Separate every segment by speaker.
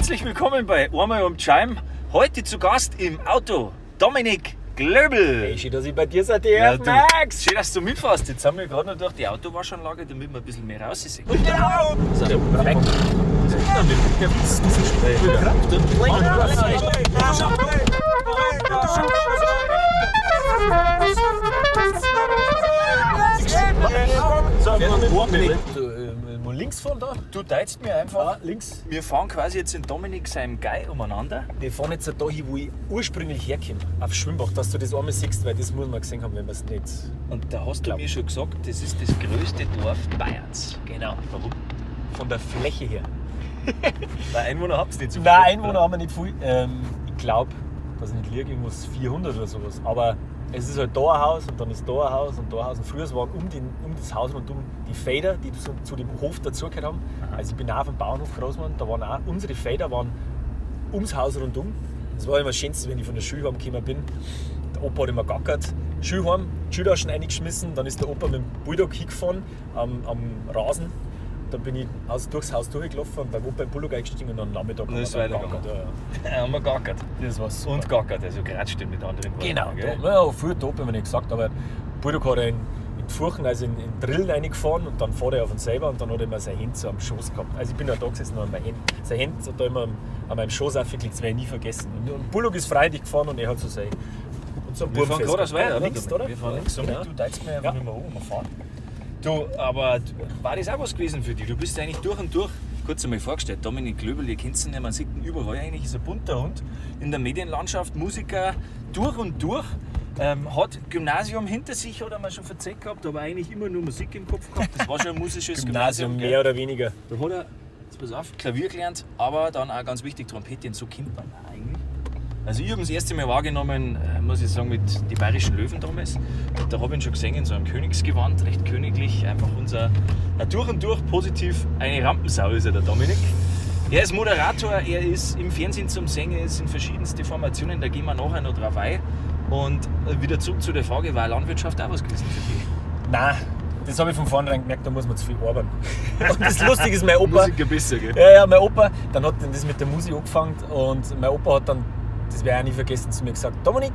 Speaker 1: Herzlich willkommen bei Einmal um die Scheiben. Heute zu Gast im Auto Dominik Glöbel.
Speaker 2: Hey, schön, dass ich bei dir seid,
Speaker 1: Ja,
Speaker 2: Max!
Speaker 1: Schön, dass du mitfährst. Jetzt haben wir gerade noch durch die Autowaschanlage, damit wir ein bisschen mehr raussehen.
Speaker 2: Genau!
Speaker 1: So, perfekt.
Speaker 2: Mal links fahren da?
Speaker 1: Du teilst mir einfach.
Speaker 2: Links.
Speaker 1: Wir fahren quasi jetzt in Dominik seinem Guy umeinander.
Speaker 2: Wir fahren jetzt da hin, wo ich ursprünglich herkomme. Auf Schwimbach, dass du das einmal siehst, weil das muss man gesehen haben, wenn man es nicht.
Speaker 1: Und da hast du mir schon gesagt, das ist das größte Dorf Bayerns.
Speaker 2: Genau.
Speaker 1: Warum?
Speaker 2: Von der Fläche her.
Speaker 1: Weil Einwohner habt ihr nicht so viel.
Speaker 2: Nein, Einwohner haben wir nicht viel. Ich glaube, dass ich nicht liege, irgendwas 400 oder sowas. Aber es ist halt da ein Haus und dann ist da ein Haus und da ein Haus. Und früher waren um das Haus und die Felder, die zu dem Hof dazugehört haben. Also ich bin auch auf dem Bauernhof groß geworden, da waren auch unsere Felder waren ums Haus rundum. Das war immer das Schönste, wenn ich von der Schule heimgekommen bin. Der Opa hat immer gackert. Schulheim, die Schultaschen reingeschmissen, dann ist der Opa mit dem Bulldog hingefahren am Rasen. Dann bin ich durchs Haus durchgelaufen und beim Opa im Bulldog eingestiegen und dann am Nachmittag
Speaker 1: Und ist weitergegangen.
Speaker 2: Ja.
Speaker 1: Haben wir gackert.
Speaker 2: Das war's. Super.
Speaker 1: Und gackert, also geratscht mit anderen Worten.
Speaker 2: Genau,
Speaker 1: gell?
Speaker 2: ja, viel top, haben wir nicht gesagt, aber Bulldog hat er in Furchen, also in Drillen reingefahren und dann fährt er auf ihn selber und dann hat er immer sein Hand so am Schoß gehabt. Also ich bin ja da gesessen und sein Hand hat da immer an meinem Schoß aufgelegt, das werde ich nie vergessen. Und Bulldog ist freundlich gefahren und er hat so sein. Und so ein
Speaker 1: Wir fahren gerade aus Weiter, oder?
Speaker 2: Links, oder?
Speaker 1: Wir fahren links,
Speaker 2: Genau.
Speaker 1: du teilst mir einfach
Speaker 2: Ja.
Speaker 1: nicht mehr um, wir fahren. Du, aber war das auch was gewesen für dich? Du bist eigentlich durch und durch, kurz einmal vorgestellt, Dominik Glöbel, ihr kennt ihn nicht, man sieht ihn überall, eigentlich ist ein bunter Hund in der Medienlandschaft, Musiker durch und durch, hat Gymnasium hinter sich, hat er mal schon erzählt gehabt, aber eigentlich immer nur Musik im Kopf gehabt, das war schon ein musisches
Speaker 2: Gymnasium,
Speaker 1: gell?
Speaker 2: mehr oder weniger.
Speaker 1: Da hat er, jetzt pass auf, Klavier gelernt, aber dann auch ganz wichtig Trompete, und so kennt man eigentlich. Also ich habe ihn das erste Mal wahrgenommen, muss ich sagen, mit die Bayerischen Löwen damals. Und da habe ich ihn schon gesehen in so einem Königsgewand, recht königlich, einfach durch und durch positiv, eine Rampensau ist er, der Dominik. Er ist Moderator, er ist im Fernsehen zum Singen, er ist in verschiedensten Formationen, da gehen wir nachher noch drauf ein. Und wieder zurück zu der Frage, war Landwirtschaft auch was gewesen für dich?
Speaker 2: Nein, das habe ich von vornherein gemerkt, da muss man zu viel arbeiten. Und das Lustige ist, mein Opa...
Speaker 1: Musiker besser, gell?
Speaker 2: Ja, mein Opa, dann hat das mit der Musik angefangen und mein Opa hat dann, das werde ich auch nie vergessen, zu mir gesagt, Dominik,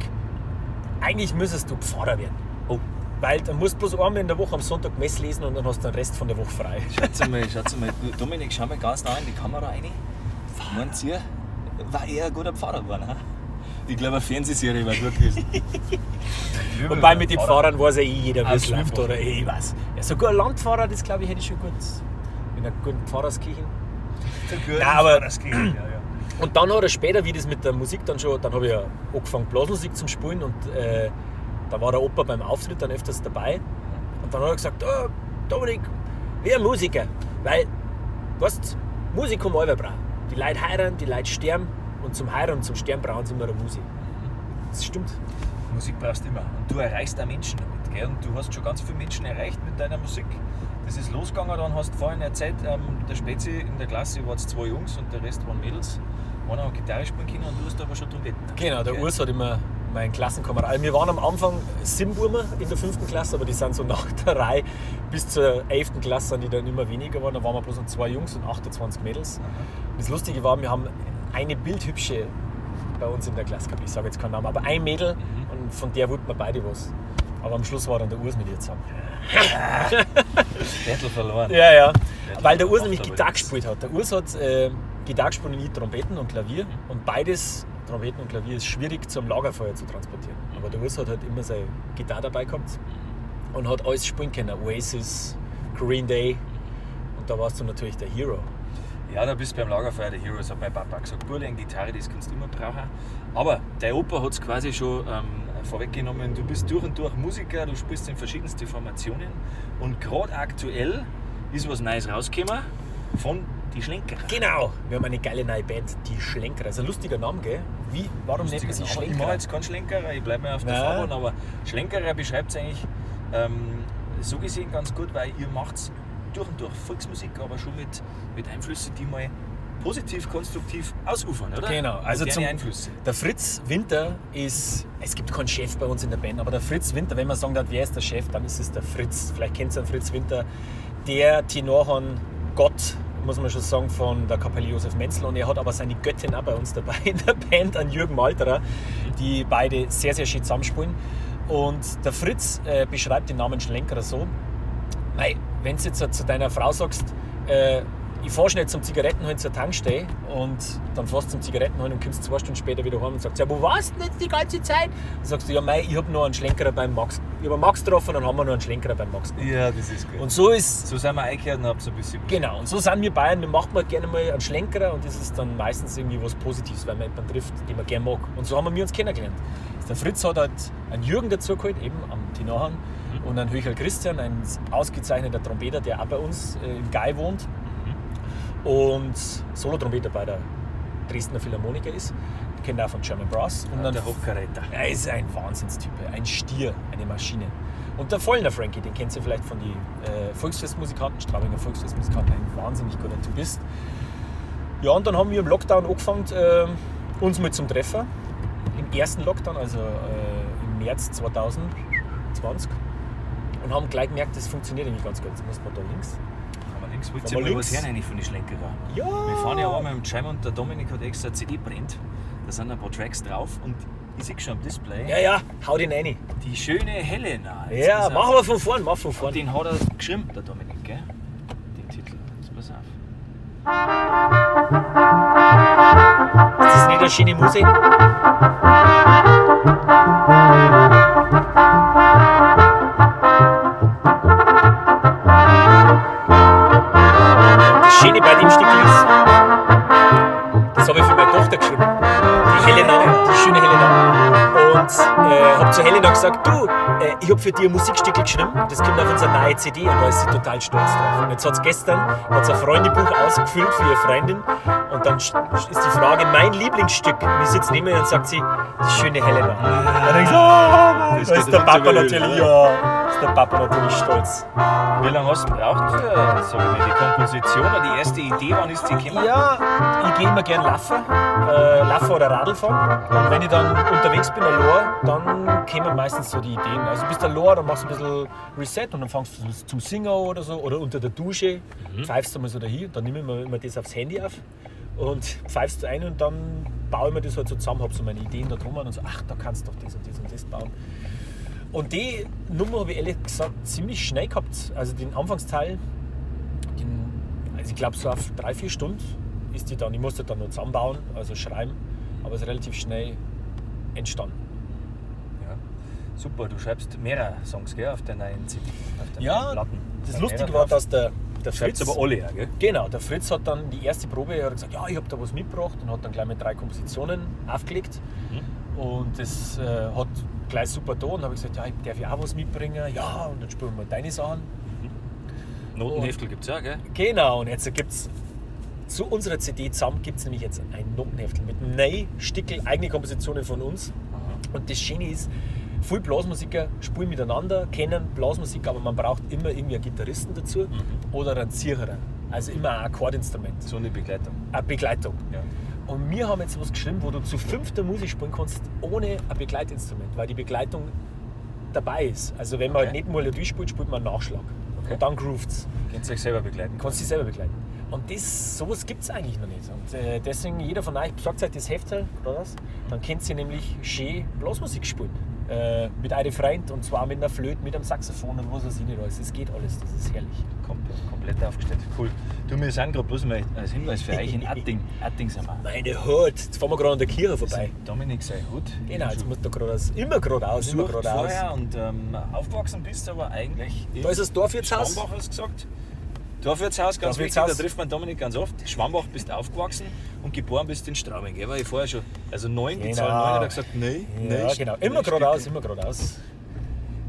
Speaker 2: eigentlich müsstest du Pfarrer werden.
Speaker 1: Oh.
Speaker 2: Weil dann musst du bloß einmal in der Woche am Sonntag Mess lesen und dann hast du den Rest von der Woche frei.
Speaker 1: Schaut mal, Dominik, schau mal ganz nah in die Kamera rein. Meint ihr, war er ein guter Pfarrer geworden? He? Ich glaube, eine Fernsehserie war gut gewesen.
Speaker 2: Wobei mit den Pfarrern weiß ja jeder, wie es
Speaker 1: Aus
Speaker 2: läuft.
Speaker 1: Schwimbach.
Speaker 2: Oder ich weiß. Ja, sogar ein Landpfarrer, das glaube ich, hätte ich schon gut in einer guten Pfarrerskirche. Nein, aber- Und dann hat er später, wie das mit der Musik dann habe ich ja angefangen Blasmusik zu spielen und da war der Opa beim Auftritt dann öfters dabei. Und dann hat er gesagt, oh, Dominik, wir ein Musiker, weil, weißt du, Musik haben alle brauchen. Die Leute heiraten, die Leute sterben und zum Heiraten und zum Sterben brauchen sie immer eine Musik. Das stimmt.
Speaker 1: Musik brauchst du immer. Und du erreichst auch Menschen damit. Gell? Und du hast schon ganz viele Menschen erreicht mit deiner Musik. Das ist losgegangen, dann hast du vorhin erzählt, der Spezi in der Klasse waren 2 Jungs und der Rest waren Mädels. Einer hat Gitarre spielen können und du hast aber schon Trompeten.
Speaker 2: Genau, der
Speaker 1: Gell?
Speaker 2: Urs hat immer mein Klassenkamerad. Also wir waren am Anfang 7 Burmer in der 5. Klasse, aber die sind so nach der Reihe bis zur 11. Klasse sind die dann immer weniger geworden. Da waren wir bloß noch 2 Jungs und 28 Mädels. Und das Lustige war, wir haben eine bildhübsche bei uns in der Klasse gehabt. Ich sage jetzt keinen Namen, aber ein Mädel und von der wollten wir beide was. Aber am Schluss war dann der Urs mit ihr zusammen.
Speaker 1: Battle verloren.
Speaker 2: Ja. Weil der Urs
Speaker 1: macht
Speaker 2: nämlich
Speaker 1: aber
Speaker 2: Gitarre
Speaker 1: nichts.
Speaker 2: gespielt hat. Der Urs hat Gitarre gespielt und ich Trompeten und Klavier. Und beides, Trompeten und Klavier, ist schwierig zum Lagerfeuer zu transportieren. Aber der Urs hat halt immer seine Gitarre dabei gehabt und hat alles spielen können. Oasis, Green Day. Und da warst du natürlich der Hero.
Speaker 1: Ja, da bist du beim Lagerfeuer der Heroes, hat mein Papa gesagt. Burle, eine Gitarre, das kannst du immer brauchen. Aber der Opa hat es quasi schon vorweggenommen. Du bist durch und durch Musiker, du spielst in verschiedensten Formationen. Und gerade aktuell ist was Neues rausgekommen von Die Schlenkerer.
Speaker 2: Genau! Wir haben eine geile neue Band, die Schlenkerer. Das ist ein lustiger Name, gell? Warum nennt man sie
Speaker 1: Ich mache
Speaker 2: Schlenkerer?
Speaker 1: jetzt keinen Schlenkerer, ich bleibe mir auf der
Speaker 2: Nein.
Speaker 1: Fahrbahn, aber Schlenkerer beschreibt es eigentlich so gesehen ganz gut, weil ihr macht durch und durch Volksmusik, aber schon mit Einflüssen, die mal positiv, konstruktiv ausufern, oder?
Speaker 2: Genau, also
Speaker 1: Moderne Einflüsse.
Speaker 2: der Fritz Winter ist, es gibt keinen Chef bei uns in der Band, aber der Fritz Winter, wenn man sagen darf, wer ist der Chef, dann ist es der Fritz. Vielleicht kennt ihr den Fritz Winter, der Tenorhorn Gott muss man schon sagen, von der Kapelle Josef Menzel. Und er hat aber seine Göttin auch bei uns dabei in der Band, an Jürgen Malterer, die beide sehr, sehr schön zusammenspielen. Und der Fritz beschreibt den Namen Schlenkerer so: wenn du jetzt zu deiner Frau sagst, ich fahre schnell zum Zigarettenholen zur Tankstelle, und dann fährst du zum Zigarettenholen und kommst 2 Stunden später wieder heim und sagst, ja, wo warst du denn jetzt die ganze Zeit? Dann sagst du, ja, ich habe noch einen Schlenkerer beim Max. Ich habe einen Max getroffen, dann haben wir noch einen Schlenkerer beim Max getroffen.
Speaker 1: Ja, das ist gut.
Speaker 2: Und so
Speaker 1: sind wir eingekehrt und haben so ein bisschen...
Speaker 2: Genau, und so sind wir Bayern. Wir machen gerne mal einen Schlenkerer, und das ist dann meistens irgendwie was Positives, weil man jemanden trifft, den man gerne mag. Und so haben wir uns kennengelernt. Der Fritz hat halt einen Jürgen dazugeholt, eben am Tenorhang, und einen Höchel Christian, ein ausgezeichneter Trompeter, der auch bei uns im Gai wohnt. Und Solo-Trompeter bei der Dresdner Philharmoniker ist. Den kennt auch von German Brass. Und dann
Speaker 1: der Hochkaräter.
Speaker 2: Er ist ein Wahnsinnstyp, ein Stier, eine Maschine. Und der Vollner Frankie, den kennt ihr vielleicht von den Volksfestmusikanten, Straubinger Volksfestmusikanten, ein wahnsinnig guter Typ ist. Ja, und dann haben wir im Lockdown angefangen, uns mal zum Treffen. Im ersten Lockdown, also im März 2020. Und haben gleich gemerkt, das funktioniert eigentlich ganz gut. Jetzt muss man da links.
Speaker 1: Wollt ihr mal was hören von den Schlenkerer?
Speaker 2: Ja!
Speaker 1: Wir fahren ja einmal mit dem Jam, und der Dominik hat extra CD brennt. Da sind ein paar Tracks drauf, und ich sehe schon am Display.
Speaker 2: Ja, hau den rein.
Speaker 1: Die schöne Helena. Jetzt
Speaker 2: Ja, machen wir von vorn,
Speaker 1: Den hat er geschrieben, der Dominik, gell? Den Titel. Jetzt pass auf.
Speaker 2: Ist das nicht eine schöne Musik? Das Schöne bei dem Stück ist, das habe ich für meine Tochter geschrieben, die Helena, die schöne Helena. Und habe zu Helena gesagt, du, ich habe für dich ein Musikstück geschrieben, das kommt auf unsere neue CD, und da ist sie total stolz drauf. Und jetzt hat sie gestern ein Freundebuch ausgefüllt für ihre Freundin, und dann ist die Frage, mein Lieblingsstück. Und ich sitze neben ihr und sagt sie, die schöne Helena. Und dann ich so, da ist der Papa natürlich, ist der Papa natürlich stolz.
Speaker 1: Wie lange hast du gebraucht für die Komposition oder die erste Idee? Wann ist die gekommen?
Speaker 2: Ja, ich gehe immer gerne laufen oder Radl fahren. Und wenn ich dann unterwegs bin, allein, dann kommen meistens so die Ideen. Also bist du allein, dann machst du ein bisschen Reset, und dann fängst du zum Singen oder so. Oder unter der Dusche pfeifst du mal so dahin. Dann nehme ich mir immer das aufs Handy auf und pfeifst ein, und dann baue ich mir das halt so zusammen, habe so meine Ideen da drum und so, ach, da kannst du doch das und das und das bauen. Und die Nummer habe ich ehrlich gesagt ziemlich schnell gehabt. Also den Anfangsteil, also ich glaube so auf 3-4 Stunden ist die dann. Ich musste dann noch zusammenbauen, also schreiben, aber es ist relativ schnell entstanden.
Speaker 1: Ja, super, du schreibst mehrere Songs, gell, auf deinen neuen CD, auf deinen
Speaker 2: Ja,
Speaker 1: Platten.
Speaker 2: das Lustige war, dass der Fritz...
Speaker 1: aber alle, ja, gell?
Speaker 2: Genau, der Fritz hat dann die erste Probe hat gesagt, ja, ich habe da was mitgebracht, und hat dann gleich mit 3 Kompositionen aufgelegt. Und das hat gleich super da, und habe ich gesagt, ja, darf ich auch was mitbringen? Ja, und dann spielen wir deine Sachen.
Speaker 1: Notenheftel gibt es ja, gell?
Speaker 2: Genau, und jetzt gibt es zu unserer CD zusammen gibt es nämlich jetzt ein Notenheftel mit 9 Stickel eigene Kompositionen von uns. Und das Schöne ist, viele Blasmusiker spielen miteinander, kennen Blasmusik, aber man braucht immer irgendwie einen Gitarristen dazu oder einen Zierer. Also immer ein Akkordinstrument.
Speaker 1: So eine Begleitung.
Speaker 2: Eine Begleitung.
Speaker 1: Ja.
Speaker 2: Und wir haben jetzt was geschrieben, wo du zu 5. Musik spielen kannst, ohne ein Begleitinstrument, weil die Begleitung dabei ist. Also wenn man halt nicht mal durchspielt, spielt man einen Nachschlag.
Speaker 1: Okay.
Speaker 2: Und dann groovet's.
Speaker 1: Kannst du euch selber begleiten?
Speaker 2: Kannst dich selber begleiten. Und sowas gibt es eigentlich noch nicht. Und deswegen, jeder von euch besorgt euch das Heftel, oder was? Dann könnt ihr nämlich schön Blasmusik spielen. Mit einem Freund, und zwar mit einer Flöte, mit einem Saxophon und was weiß ich nicht alles. Es geht alles, das ist herrlich.
Speaker 1: Komplett aufgestellt. Cool. Du, wir sind gerade bloß mal als Hinweis für euch in Atting. Atting sind wir.
Speaker 2: Meine Hut, jetzt fahren wir gerade an der Kirche vorbei.
Speaker 1: Dominik sei Hut.
Speaker 2: Genau, jetzt musst du geradeaus. Immer geradeaus, immer geradeaus.
Speaker 1: Vorher und aufgewachsen bist du aber eigentlich
Speaker 2: Da ist das Dorfwirtshaus.
Speaker 1: Schwambach, hast du gesagt. Dorfwirtshaus, ganz wichtig, da trifft man Dominik ganz oft. Schwambach bist du aufgewachsen und geboren bist in Straubing, gell? Weil ich vorher schon, also 9, die Zahl 9 hat er gesagt, nein,
Speaker 2: Ja, genau, immer geradeaus, immer geradeaus.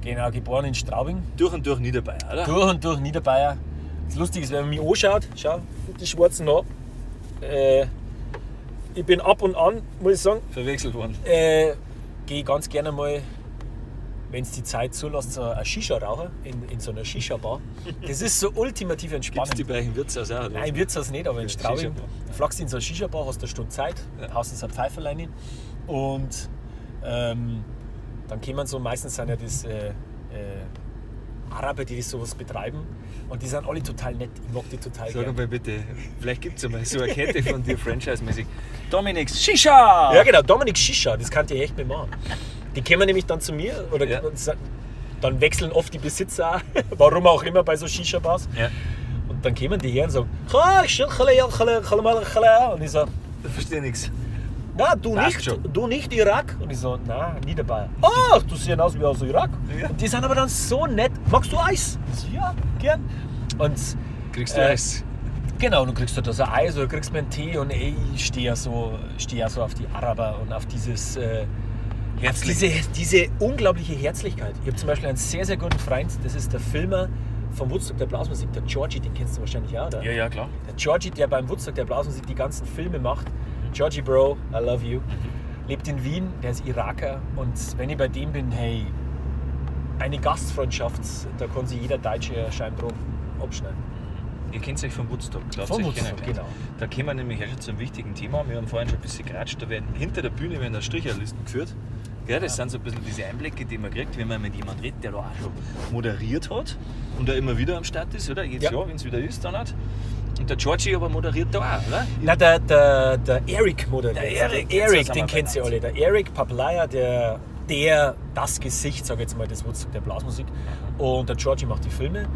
Speaker 2: Genau, geboren in Straubing.
Speaker 1: Durch und durch Niederbayern, oder?
Speaker 2: Durch und durch Niederbayern. Das Lustige ist, wenn man mich anschaut, schau, die schwarzen Haare. Ich bin ab und an, muss ich sagen,
Speaker 1: Verwechselt worden.
Speaker 2: gehe ganz gerne mal, wenn es die Zeit zulässt, so eine Shisha rauchen in so einer Shisha-Bar. Das ist so ultimativ entspannend.
Speaker 1: Gibt's die bei euch im Wirtshaus auch?
Speaker 2: Nein, im Wirtshaus nicht, aber in Straubing.
Speaker 1: Shisha-Bar.
Speaker 2: Du flachst in so eine Shisha-Bar, hast eine Stunde Zeit, haust uns ein Pfeiferlein hin, und dann kommen so, meistens sind ja das Araber, die sowas betreiben. Und die sind alle total nett. Ich mag die total
Speaker 1: Sag
Speaker 2: gern.
Speaker 1: mal bitte, vielleicht gibt es einmal so eine Kette von dir, franchise-mäßig. Dominik's Shisha!
Speaker 2: Ja genau, Dominik Shisha, das kann ich echt nicht machen. Die kommen nämlich dann zu mir oder
Speaker 1: Ja.
Speaker 2: dann wechseln oft die Besitzer auch, warum auch immer bei so Shisha-Bars.
Speaker 1: Ja.
Speaker 2: Und dann kommen die her und sagen, und ich so,
Speaker 1: Ich verstehe nichts.
Speaker 2: na,
Speaker 1: Passt schon.
Speaker 2: du nicht Irak? Und ich so, na, nie dabei. Ach, du siehst aus wie aus Irak.
Speaker 1: Ja.
Speaker 2: Und die sind aber dann so nett. Magst du Eis? Ich so, ja, gern. Und
Speaker 1: Kriegst du Eis?
Speaker 2: genau, du kriegst da so ein Eis oder kriegst mir einen Tee und ey, ich stehe ja so auf die Araber und auf dieses diese unglaubliche Herzlichkeit. Ich habe zum Beispiel einen sehr, sehr guten Freund, das ist der Filmer vom Woodstock der Blasmusik, der Georgie, den kennst du wahrscheinlich auch, oder?
Speaker 1: Ja, klar.
Speaker 2: Der Georgie, der beim Woodstock der Blasmusik die ganzen Filme macht. Georgie Bro, I love you. Lebt in Wien, der ist Iraker und wenn ich bei dem bin, hey, eine Gastfreundschaft, da kann sich jeder Deutsche scheinbar abschneiden.
Speaker 1: Ihr kennt euch vom Woodstock, glaubt
Speaker 2: Vom
Speaker 1: ihr
Speaker 2: Woodstock,
Speaker 1: kennengelernt.
Speaker 2: genau.
Speaker 1: Da kommen wir nämlich erst zu einem wichtigen Thema. Wir haben vorhin schon ein bisschen geratscht, da werden hinter der Bühne werden da Stricherlisten geführt. Gell, das sind so ein bisschen diese Einblicke, die man kriegt, wenn man mit jemandem redet, der da auch schon moderiert hat und da immer wieder am Start ist, oder? Jedes
Speaker 2: Ja.
Speaker 1: Jahr, wenn es wieder ist, dann hat. Und der Georgie aber moderiert da auch, oder?
Speaker 2: Na, der Eric moderiert.
Speaker 1: Der Eric,
Speaker 2: Der
Speaker 1: jetzt
Speaker 2: Eric,
Speaker 1: sind
Speaker 2: den
Speaker 1: wir
Speaker 2: kennt
Speaker 1: bei
Speaker 2: ihr alle. Der Eric Papalaya, das Gesicht, sage ich jetzt mal, des Woodstock der Blasmusik. Und der Georgie macht die Filme.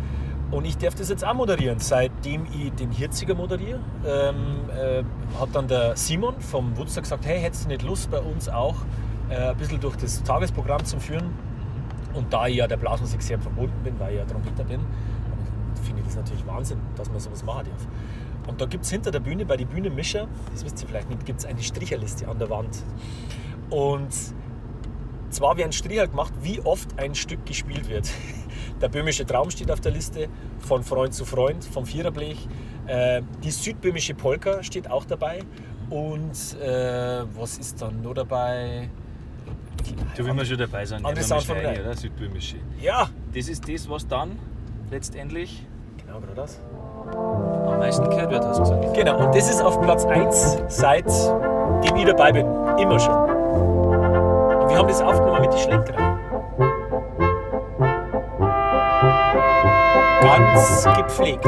Speaker 2: Und ich darf das jetzt auch moderieren. Seitdem ich den Hirziger moderiere, hat dann der Simon vom Woodstock gesagt, hey, hättest du nicht Lust bei uns auch ein bisschen durch das Tagesprogramm zu führen? Und da ich ja der Blasmusik sehr verbunden bin, weil ich ja Trompeter bin, finde ich das natürlich Wahnsinn, dass man sowas machen darf. Und da gibt es hinter der Bühne, bei den Bühnenmischer, das wisst ihr vielleicht nicht, gibt es eine Stricherliste an der Wand. Und zwar werden Stricher gemacht, wie oft ein Stück gespielt wird. Der böhmische Traum steht auf der Liste, von Freund zu Freund, vom Viererblech. Die südböhmische Polka steht auch dabei. Und was ist dann noch dabei?
Speaker 1: Da will man schon dabei sein.
Speaker 2: Andere
Speaker 1: nehmen wir
Speaker 2: Sound vom
Speaker 1: schnell,
Speaker 2: Rhein.
Speaker 1: oder? Südböhmische.
Speaker 2: Ja,
Speaker 1: Das ist das, was dann letztendlich
Speaker 2: genau, gerade das.
Speaker 1: am meisten gehört wird, hast du gesagt.
Speaker 2: Genau, und das ist auf Platz 1, seitdem ich dabei bin. Immer schon. Und wir haben das aufgenommen mit den Schlenkerern. Ganz gepflegt.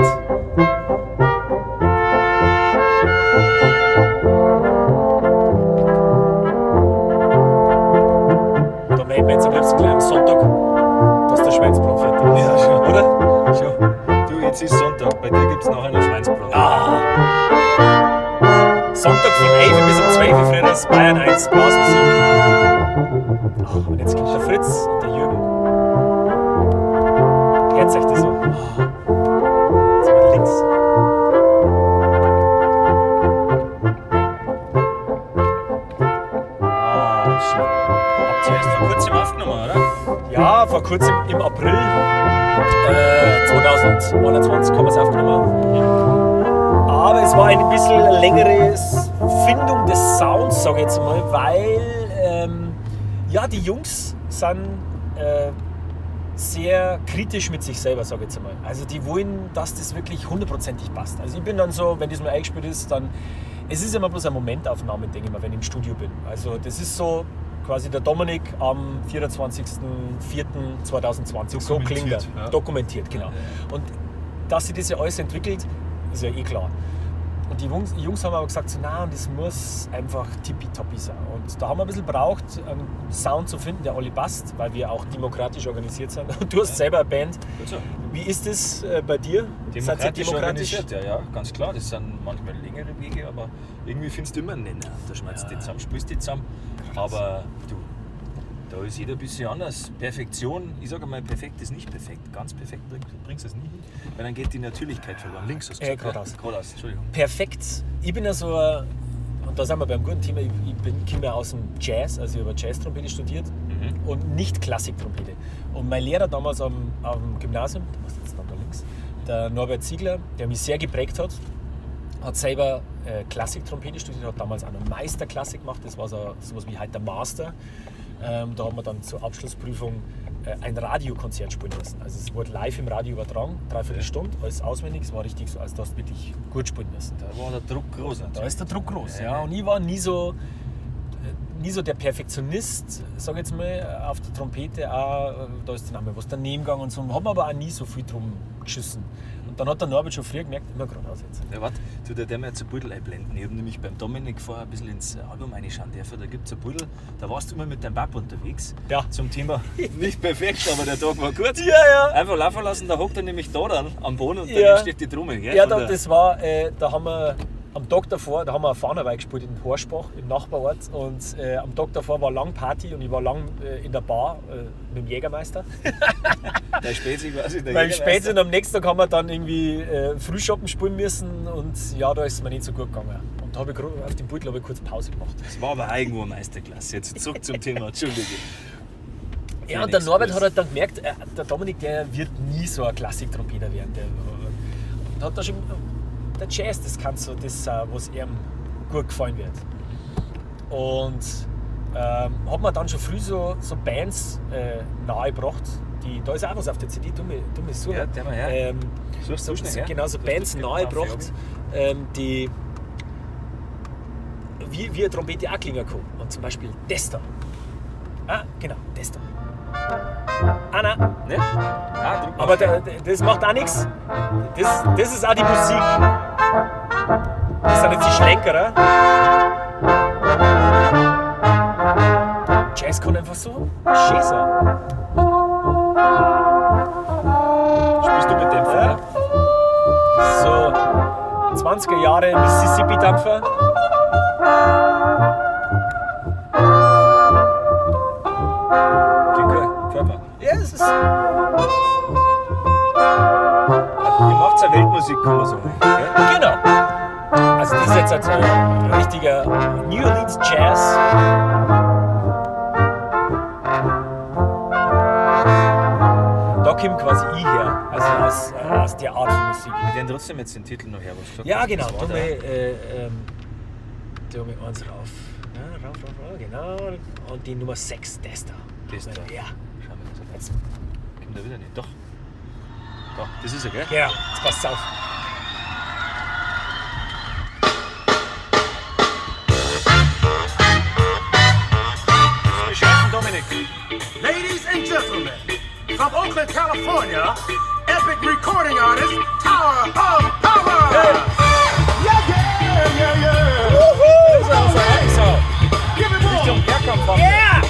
Speaker 2: Da melden wir jetzt am liebsten gleich am Sonntag, dass der Schweinsbrot fertig ist.
Speaker 1: Ja, schon.
Speaker 2: Oder?
Speaker 1: Schon. Du, jetzt ist Sonntag, bei dir gibt es nachher noch Schweinsbrot.
Speaker 2: Ah. Sonntag von 11 bis um 12 Uhr früher das Bayern 1 Blasmusik. Oh, und jetzt kommt der Fritz und der Jürgen. Hört euch das an. Jetzt mal links.
Speaker 1: Ah, schön. Habt ihr erst vor kurzem aufgenommen, oder?
Speaker 2: Ja, vor kurzem im April 2021 haben wir es aufgenommen. Aber es war ein bisschen längere Findung des Sounds, sage ich jetzt mal, weil ja, die Jungs sind sehr kritisch mit sich selber, sage ich jetzt mal. Also die wollen, dass das wirklich hundertprozentig passt. Also ich bin dann so, wenn das mal eingespielt ist, dann, es ist immer bloß eine Momentaufnahme, denke ich mal, wenn ich im Studio bin. Also das ist so quasi der Dominik am 24.04.2020. So klingt er.
Speaker 1: Ja.
Speaker 2: Dokumentiert, genau. Und dass sich das ja alles entwickelt, ist ja eh klar. Und die Jungs haben aber gesagt, so, nein, das muss einfach tippitoppi sein. Und da haben wir ein bisschen braucht, einen Sound zu finden, der alle passt, weil wir auch demokratisch organisiert sind. Und du hast selber eine Band.
Speaker 1: Gut so.
Speaker 2: Wie ist das bei dir? Seid ihr
Speaker 1: Demokratisch organisiert, ja, ganz klar. Das sind manchmal längere Wege, aber irgendwie findest du immer einen Nenner. Da schmeißt die zusammen, spielst die zusammen. Aber du, da ist jeder ein bisschen anders. Perfektion, ich sage mal, perfekt ist nicht perfekt. Ganz perfekt bringst du es nie hin, weil dann geht die Natürlichkeit verloren. Links hast du gesagt,
Speaker 2: geradeaus.
Speaker 1: Geradeaus, Entschuldigung.
Speaker 2: Perfekt. Ich bin ja so, und da sind wir beim guten Thema, ich komme ja aus dem Jazz, also ich habe Jazz-Trompete studiert und nicht Klassik-Trompete. Und mein Lehrer damals am Gymnasium, der muss jetzt dann da links, der Norbert Ziegler, der mich sehr geprägt hat selber Klassik-Trompete studiert, hat damals auch noch Meisterklassik gemacht, das war so sowas wie halt der Master. Da haben wir dann zur Abschlussprüfung ein Radiokonzert spielen müssen. Also es wurde live im Radio übertragen, 3/4 Stunde, alles auswendig, es war richtig so, also du hast wirklich gut spielen müssen.
Speaker 1: Da war der Druck groß.
Speaker 2: Da ist der Druck groß, ja.
Speaker 1: Ja.
Speaker 2: Und ich war nie so, nie so der Perfektionist, sag jetzt mal, auf der Trompete auch, da ist dann auch mal was daneben gegangen und so, haben wir aber auch nie so viel drum geschissen. Und dann hat der Norbert schon früher gemerkt, immer geradeaus jetzt.
Speaker 1: Ja, warte, tu dir den mal jetzt ein Pudel einblenden. Ich habe nämlich beim Dominik vorher ein bisschen ins Album reinschauen dürfen. Da gibt es ein Pudel, da warst du immer mit deinem Papa unterwegs.
Speaker 2: Ja.
Speaker 1: Zum Thema nicht perfekt, aber der Tag war gut.
Speaker 2: Ja.
Speaker 1: Einfach laufen lassen, da hockt er nämlich da dann am Boden und
Speaker 2: Ja.
Speaker 1: dann steht die Trommel. Gell?
Speaker 2: Ja,
Speaker 1: Von
Speaker 2: da,
Speaker 1: der-
Speaker 2: das war, da haben wir am Tag davor, da haben wir eine Fahnenweih gespielt in Horschbach, im Nachbarort. Und am Tag davor war lang Party und ich war lang in der Bar mit dem Jägermeister.
Speaker 1: Der Spezi quasi. Der
Speaker 2: Beim
Speaker 1: Jägermeister.
Speaker 2: Spätsinn und am nächsten Tag haben wir dann irgendwie Frühschoppen spielen müssen und ja, da ist es mir nicht so gut gegangen. Und da habe ich auf dem Pult kurz Pause gemacht.
Speaker 1: Das war aber irgendwo eine Meisterklasse. Jetzt zurück zum Thema, Entschuldige.
Speaker 2: Ja, und der Norbert hat halt dann gemerkt, der Dominik, der wird nie so ein Klassiktrompeter werden. Und hat da schon, der Jazz, das kann so das, was ihm gut gefallen wird. Und hat mir dann schon früh so Bands nahegebracht, da ist auch was auf der CD, du mir so.
Speaker 1: Ja, der mal her. Suchst du schnell her?
Speaker 2: Genau, so
Speaker 1: Das
Speaker 2: Bands
Speaker 1: tut mir
Speaker 2: nahegebracht, die wie eine Trompete auch klingen kann. Und zum Beispiel das da. Ah, genau, das da. Ah, nein.
Speaker 1: Ne? Ah, drück mal.
Speaker 2: Aber das macht auch nichts. Das ist auch die Musik. Das sind jetzt die Schlenkerer. Jazz kann einfach so schön sein.
Speaker 1: Spielst du mit dem vorher?
Speaker 2: So 20er Jahre Mississippi-Dampfer.
Speaker 1: Okay, cool. Gefällt mir.
Speaker 2: Ja, es ist.
Speaker 1: Ihr macht ja Weltmusik, kann man sagen. Gell?
Speaker 2: Genau. Also das ist jetzt halt ein richtiger New Orleans Jazz. Da kommt quasi ich her, also aus der Art von Musik.
Speaker 1: Wir werden trotzdem jetzt den Titel noch her, was du gesagt
Speaker 2: Ja,
Speaker 1: hast.
Speaker 2: genau.
Speaker 1: Das war
Speaker 2: Da
Speaker 1: der-
Speaker 2: haben wir eins rauf. Ja, rauf, genau. Und die Nummer 6, das da.
Speaker 1: Das da.
Speaker 2: Ja.
Speaker 1: Schauen wir das an.
Speaker 2: Jetzt,
Speaker 1: Kommt er wieder nicht. Doch. Doch, das ist er, gell?
Speaker 2: genau, jetzt passt auf.
Speaker 1: Wir schaffen Dominik.
Speaker 3: Ladies and gentlemen, from Oakland, California, epic recording artist, Tower of Power! Yeah, yeah!
Speaker 2: Das ist unser Hauptsau.
Speaker 3: Give it more!
Speaker 2: Richtung Bergkampf.
Speaker 3: Yeah!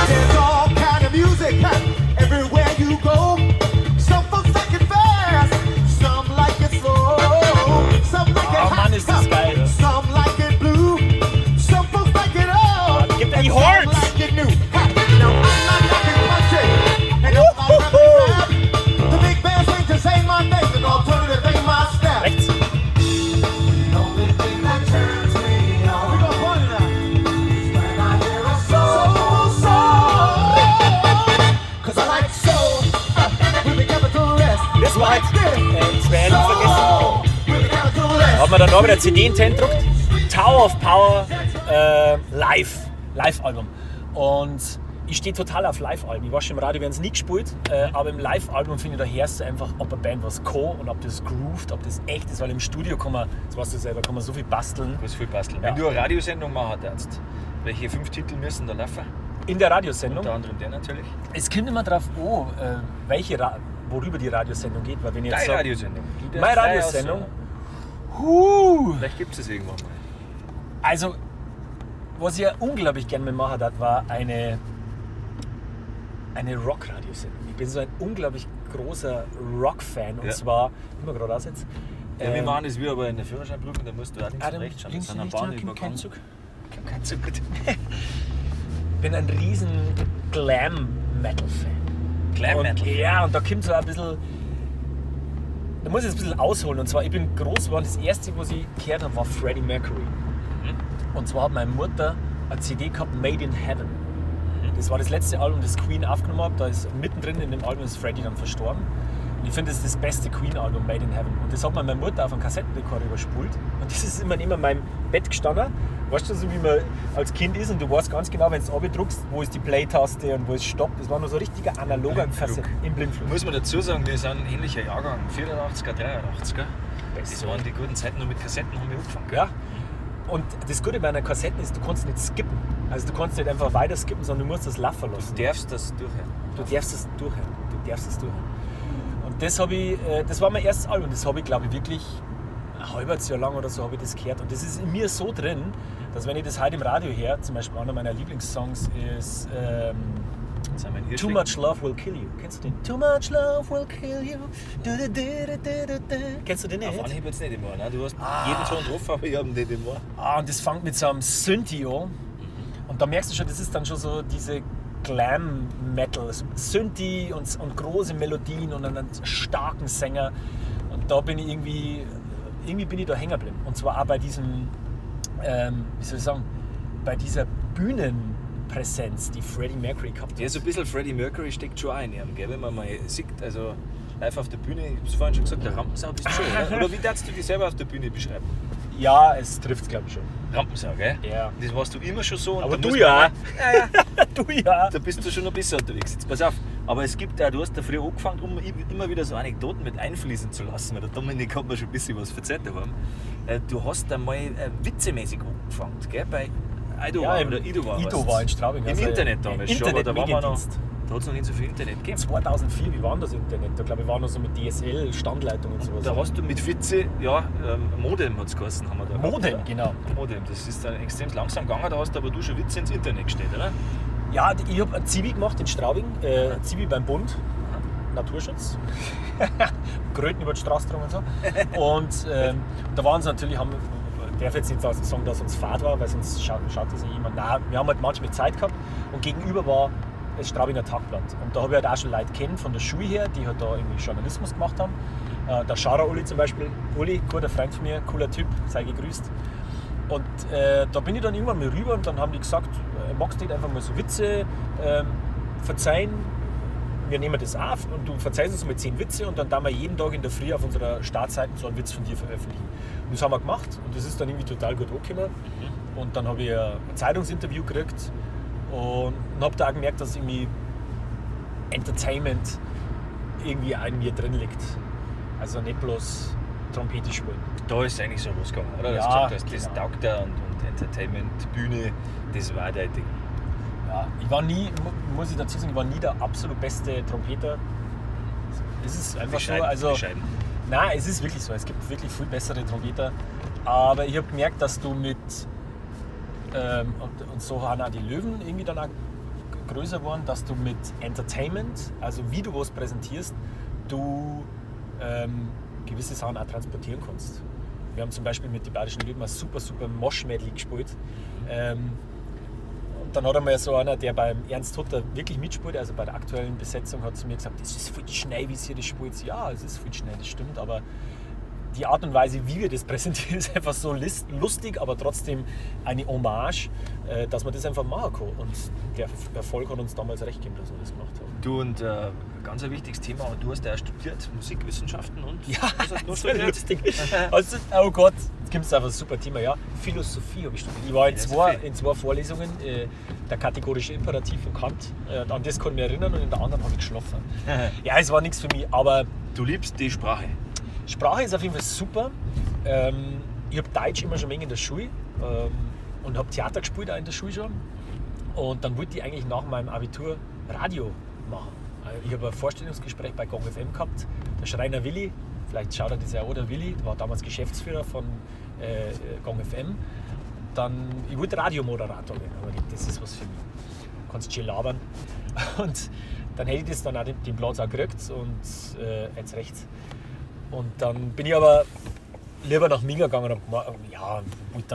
Speaker 3: There's all kind of music everywhere you go. Some folks like it fast, some like it slow, some like it
Speaker 2: Oh Mann, ist das geil.
Speaker 3: some like it blue, some folks like it all.
Speaker 2: Gib mir die
Speaker 3: and some
Speaker 2: Horns.
Speaker 3: like it new. Now I'm not knocking country, and I'm not rapping rap. The big band swing to say my name, and alternative ain't my step.
Speaker 2: Rechts.
Speaker 3: The only thing that turns me on. We gonna party now. When I hear a soul song. 'Cause I like soul. With the capital S.
Speaker 2: Das war halt zwei Enden vergessen.
Speaker 3: Soul. With the capital S.
Speaker 2: Hat man dann noch wieder CD in die Hand gedruckt. Tower of Power Live-Album. Und ich stehe total auf Live-Alben. Ich war schon im Radio, werden es nie gespielt, aber im Live-Album finde ich, da hörst du einfach, ob eine Band was kann und ob das groovt, ob das echt ist, weil im Studio kann man, das weißt du selber, kann man so viel basteln.
Speaker 1: Was viel basteln.
Speaker 2: Ja.
Speaker 1: Wenn du eine Radiosendung machen darfst, welche 5 Titel müssen da laufen?
Speaker 2: In der Radiosendung.
Speaker 1: Unter anderem der natürlich.
Speaker 2: Es kommt immer drauf an, worüber die Radiosendung geht. Weil wenn ich jetzt
Speaker 1: Deine
Speaker 2: sag,
Speaker 1: Radiosendung. Du darfst
Speaker 2: Meine
Speaker 1: frei
Speaker 2: Radiosendung?
Speaker 1: aussuchen. Vielleicht gibt es es irgendwann mal.
Speaker 2: Also, was ich ja unglaublich gerne mal machen darf, war eine Rock-Radiosendung. Ich bin so ein unglaublich großer Rock-Fan. Und
Speaker 1: Ja.
Speaker 2: zwar, immer gerade aussetzen.
Speaker 1: Ja, wir machen das wie aber in der Führerscheinprüfung, da musst du auch links und rechts schauen.
Speaker 2: links
Speaker 1: Das
Speaker 2: und
Speaker 1: sind
Speaker 2: rechts,
Speaker 1: ein
Speaker 2: ja,
Speaker 1: Bahnübergang.
Speaker 2: kein Zug.
Speaker 1: Kein Zug.
Speaker 2: Ich bin ein riesen Glam-Metal-Fan.
Speaker 1: Glam
Speaker 2: Und,
Speaker 1: Metal.
Speaker 2: ja, und da kommt so ein bisschen. Da muss ich jetzt ein bisschen ausholen. Und zwar, ich bin groß geworden, das erste, was ich gehört habe, war Freddie Mercury. Und zwar hat meine Mutter eine CD gehabt, Made in Heaven. Das war das letzte Album, das Queen aufgenommen hat. Da ist mittendrin in dem Album ist Freddie dann verstorben. Und ich finde, das ist das beste Queen-Album, Made in Heaven. Und das hat mir meine Mutter auf einem Kassettenrekorder überspult. Und das ist immer neben meinem Bett gestanden. Weißt du, so wie man als Kind ist und du weißt ganz genau, wenn du es abdruckst, wo ist die Play-Taste und wo ist Stopp. Das war nur so ein richtiger analoger
Speaker 1: Blindflug.
Speaker 2: Im Blindflug.
Speaker 1: Muss man dazu sagen, wir sind ein ähnlicher Jahrgang. 84er, 83er. Das waren die guten Zeiten, nur mit Kassetten haben wir angefangen.
Speaker 2: Ja. Und das Gute bei einer Kassette ist, du kannst nicht skippen. Also du kannst nicht einfach weiter skippen, sondern du musst das laufen lassen.
Speaker 1: Du darfst das durchhören.
Speaker 2: Du darfst es durchhören. Und das das war mein erstes Album. Das habe ich, glaube ich, wirklich ein halbes Jahr lang oder so habe ich das gehört. Und das ist in mir so drin, dass wenn ich das heute im Radio höre, zum Beispiel einer meiner Lieblingssongs ist Too Much Love Will Kill You. Kennst du den? Too Much Love Will Kill You. Kennst du den nicht?
Speaker 1: Auf Anhieb jetzt nicht immer. Ne? Du hast jeden Ton drauf, aber ich habe den immer.
Speaker 2: Und das fängt mit so einem Synthi an. Und da merkst du schon, das ist dann schon so diese Glam-Metal. Synthi und große Melodien und einen starken Sänger. Und da bin ich irgendwie bin ich da hängen geblieben. Und zwar auch bei diesem, wie soll ich sagen, bei dieser Bühnenpräsenz, die Freddie Mercury gehabt hat.
Speaker 1: Ja, so ein bisschen Freddie Mercury steckt schon ein, gell? Wenn man mal sieht, also live auf der Bühne, ich habe es vorhin schon gesagt, der Rampensau bist du schon, oder? Oder wie darfst du dich selber auf der Bühne beschreiben?
Speaker 2: Ja, es trifft es, glaube ich, schon.
Speaker 1: Rampensau, gell?
Speaker 2: Ja.
Speaker 1: Das warst du immer schon so. Und
Speaker 2: Aber
Speaker 1: da
Speaker 2: du
Speaker 1: muss
Speaker 2: ja.
Speaker 1: man- Ja.
Speaker 2: Du ja.
Speaker 1: Da bist du schon ein bisschen unterwegs. Jetzt pass auf, aber es gibt auch, du hast da früher angefangen, um immer wieder so Anekdoten mit einfließen zu lassen, weil der Dominik hat mir schon ein bisschen was erzählt daheim. Du hast einmal witzemäßig angefangen, gell? Bei Ido
Speaker 2: Ja,
Speaker 1: war
Speaker 2: im-
Speaker 1: oder Ido war.
Speaker 2: Ido
Speaker 1: was?
Speaker 2: war in Straubing.
Speaker 1: Im
Speaker 2: also
Speaker 1: Internet damals schon, aber da waren wir noch.
Speaker 2: Internetmediendienst.
Speaker 1: Da hat es noch nicht so viel Internet gegeben.
Speaker 2: 2004, wie war denn das Internet? Da glaube ich, war noch so mit DSL, Standleitung und sowas.
Speaker 1: Da hast du mit Witze, ja, Modem hat es geheißen, haben wir da.
Speaker 2: Modem,
Speaker 1: gehabt.
Speaker 2: genau.
Speaker 1: Modem, das ist dann extrem langsam gegangen, da hast aber du schon Witze ins Internet gestellt, oder?
Speaker 2: Ja, ich habe ein Zivi gemacht in Straubing, Zivi beim Bund, Naturschutz, Kröten über die Straße drum und so. Und da waren sie natürlich, ich darf jetzt nicht sagen, dass uns Fahrt war, weil sonst schaut das ja jemand. Nein, wir haben halt manchmal Zeit gehabt und gegenüber war das Straubinger Tagblatt. Und da habe ich halt auch schon Leute kennen von der Schule her, die halt da irgendwie Journalismus gemacht haben. Der Schaurer Uli zum Beispiel, Uli, guter Freund von mir, cooler Typ, sei gegrüßt. Und da bin ich dann irgendwann mal rüber und dann haben die gesagt, magst du nicht einfach mal so Witze verzeihen? Wir nehmen das auf und du verzeihst uns mal 10 Witze und dann wir jeden Tag in der Früh auf unserer Startseite so einen Witz von dir veröffentlichen. Und das haben wir gemacht und das ist dann irgendwie total gut angekommen. Und dann habe ich ein Zeitungsinterview gekriegt und habe da auch gemerkt, dass irgendwie Entertainment irgendwie auch in mir drin liegt. Also nicht bloß Trompete spielen.
Speaker 1: Da ist eigentlich so losgegangen, oder?
Speaker 2: Ja,
Speaker 1: Das
Speaker 2: genau.
Speaker 1: taugt da und Entertainment, Bühne, das war dein Ding.
Speaker 2: Ja, ich war nie, muss ich dazu sagen, ich war nie der absolut beste Trompeter. Es ist einfach so, also
Speaker 1: Bescheiden.
Speaker 2: nein, es ist wirklich so. Es gibt wirklich viel bessere Trompeter. Aber ich habe gemerkt, dass du mit und so haben auch die Löwen irgendwie dann auch größer geworden, dass du mit Entertainment, also wie du was präsentierst, du gewisse Sachen auch transportieren kannst. Wir haben zum Beispiel mit den Bayerischen Löwen ein super Mosh-Medley gespielt. Und dann hat einmal so einer, der beim Ernst Hutter wirklich mitspielt, also bei der aktuellen Besetzung, hat zu mir gesagt, das ist viel schnell, wie ihr das spielt. Ja, es ist viel schnell, das stimmt, aber die Art und Weise, wie wir das präsentieren, ist einfach so lustig, aber trotzdem eine Hommage, dass man das einfach machen kann. Und der Erfolg hat uns damals recht gegeben, dass wir das gemacht haben.
Speaker 1: Du und ganz ein wichtiges Thema, du hast ja studiert Musikwissenschaften und
Speaker 2: Ja,
Speaker 1: was hast du noch
Speaker 2: das war
Speaker 1: studiert?
Speaker 2: lustig. Also, oh Gott, jetzt gibt es einfach ein super Thema. Ja, Philosophie habe ich studiert. Ich war in zwei Vorlesungen, der kategorische Imperativ von Kant. An das kann ich mich erinnern und in der anderen habe ich geschlafen. Ja, es war nichts für mich, aber
Speaker 1: Du liebst die Sprache.
Speaker 2: Sprache ist auf jeden Fall super. Ich habe Deutsch immer schon ein wenig in der Schule und habe Theater gespielt auch in der Schule schon. Und dann wollte ich eigentlich nach meinem Abitur Radio machen. Ich habe ein Vorstellungsgespräch bei Gong FM gehabt. Der Schreiner Willi, vielleicht schaut er das ja auch, der Willi, der war damals Geschäftsführer von Gong FM. Ich wollte Radiomoderator werden, aber das ist was für mich. Du kannst schön labern. Und dann hätte ich das dann auch den Platz auch gekriegt und jetzt rechts. Und dann bin ich aber lieber nach Minga gegangen und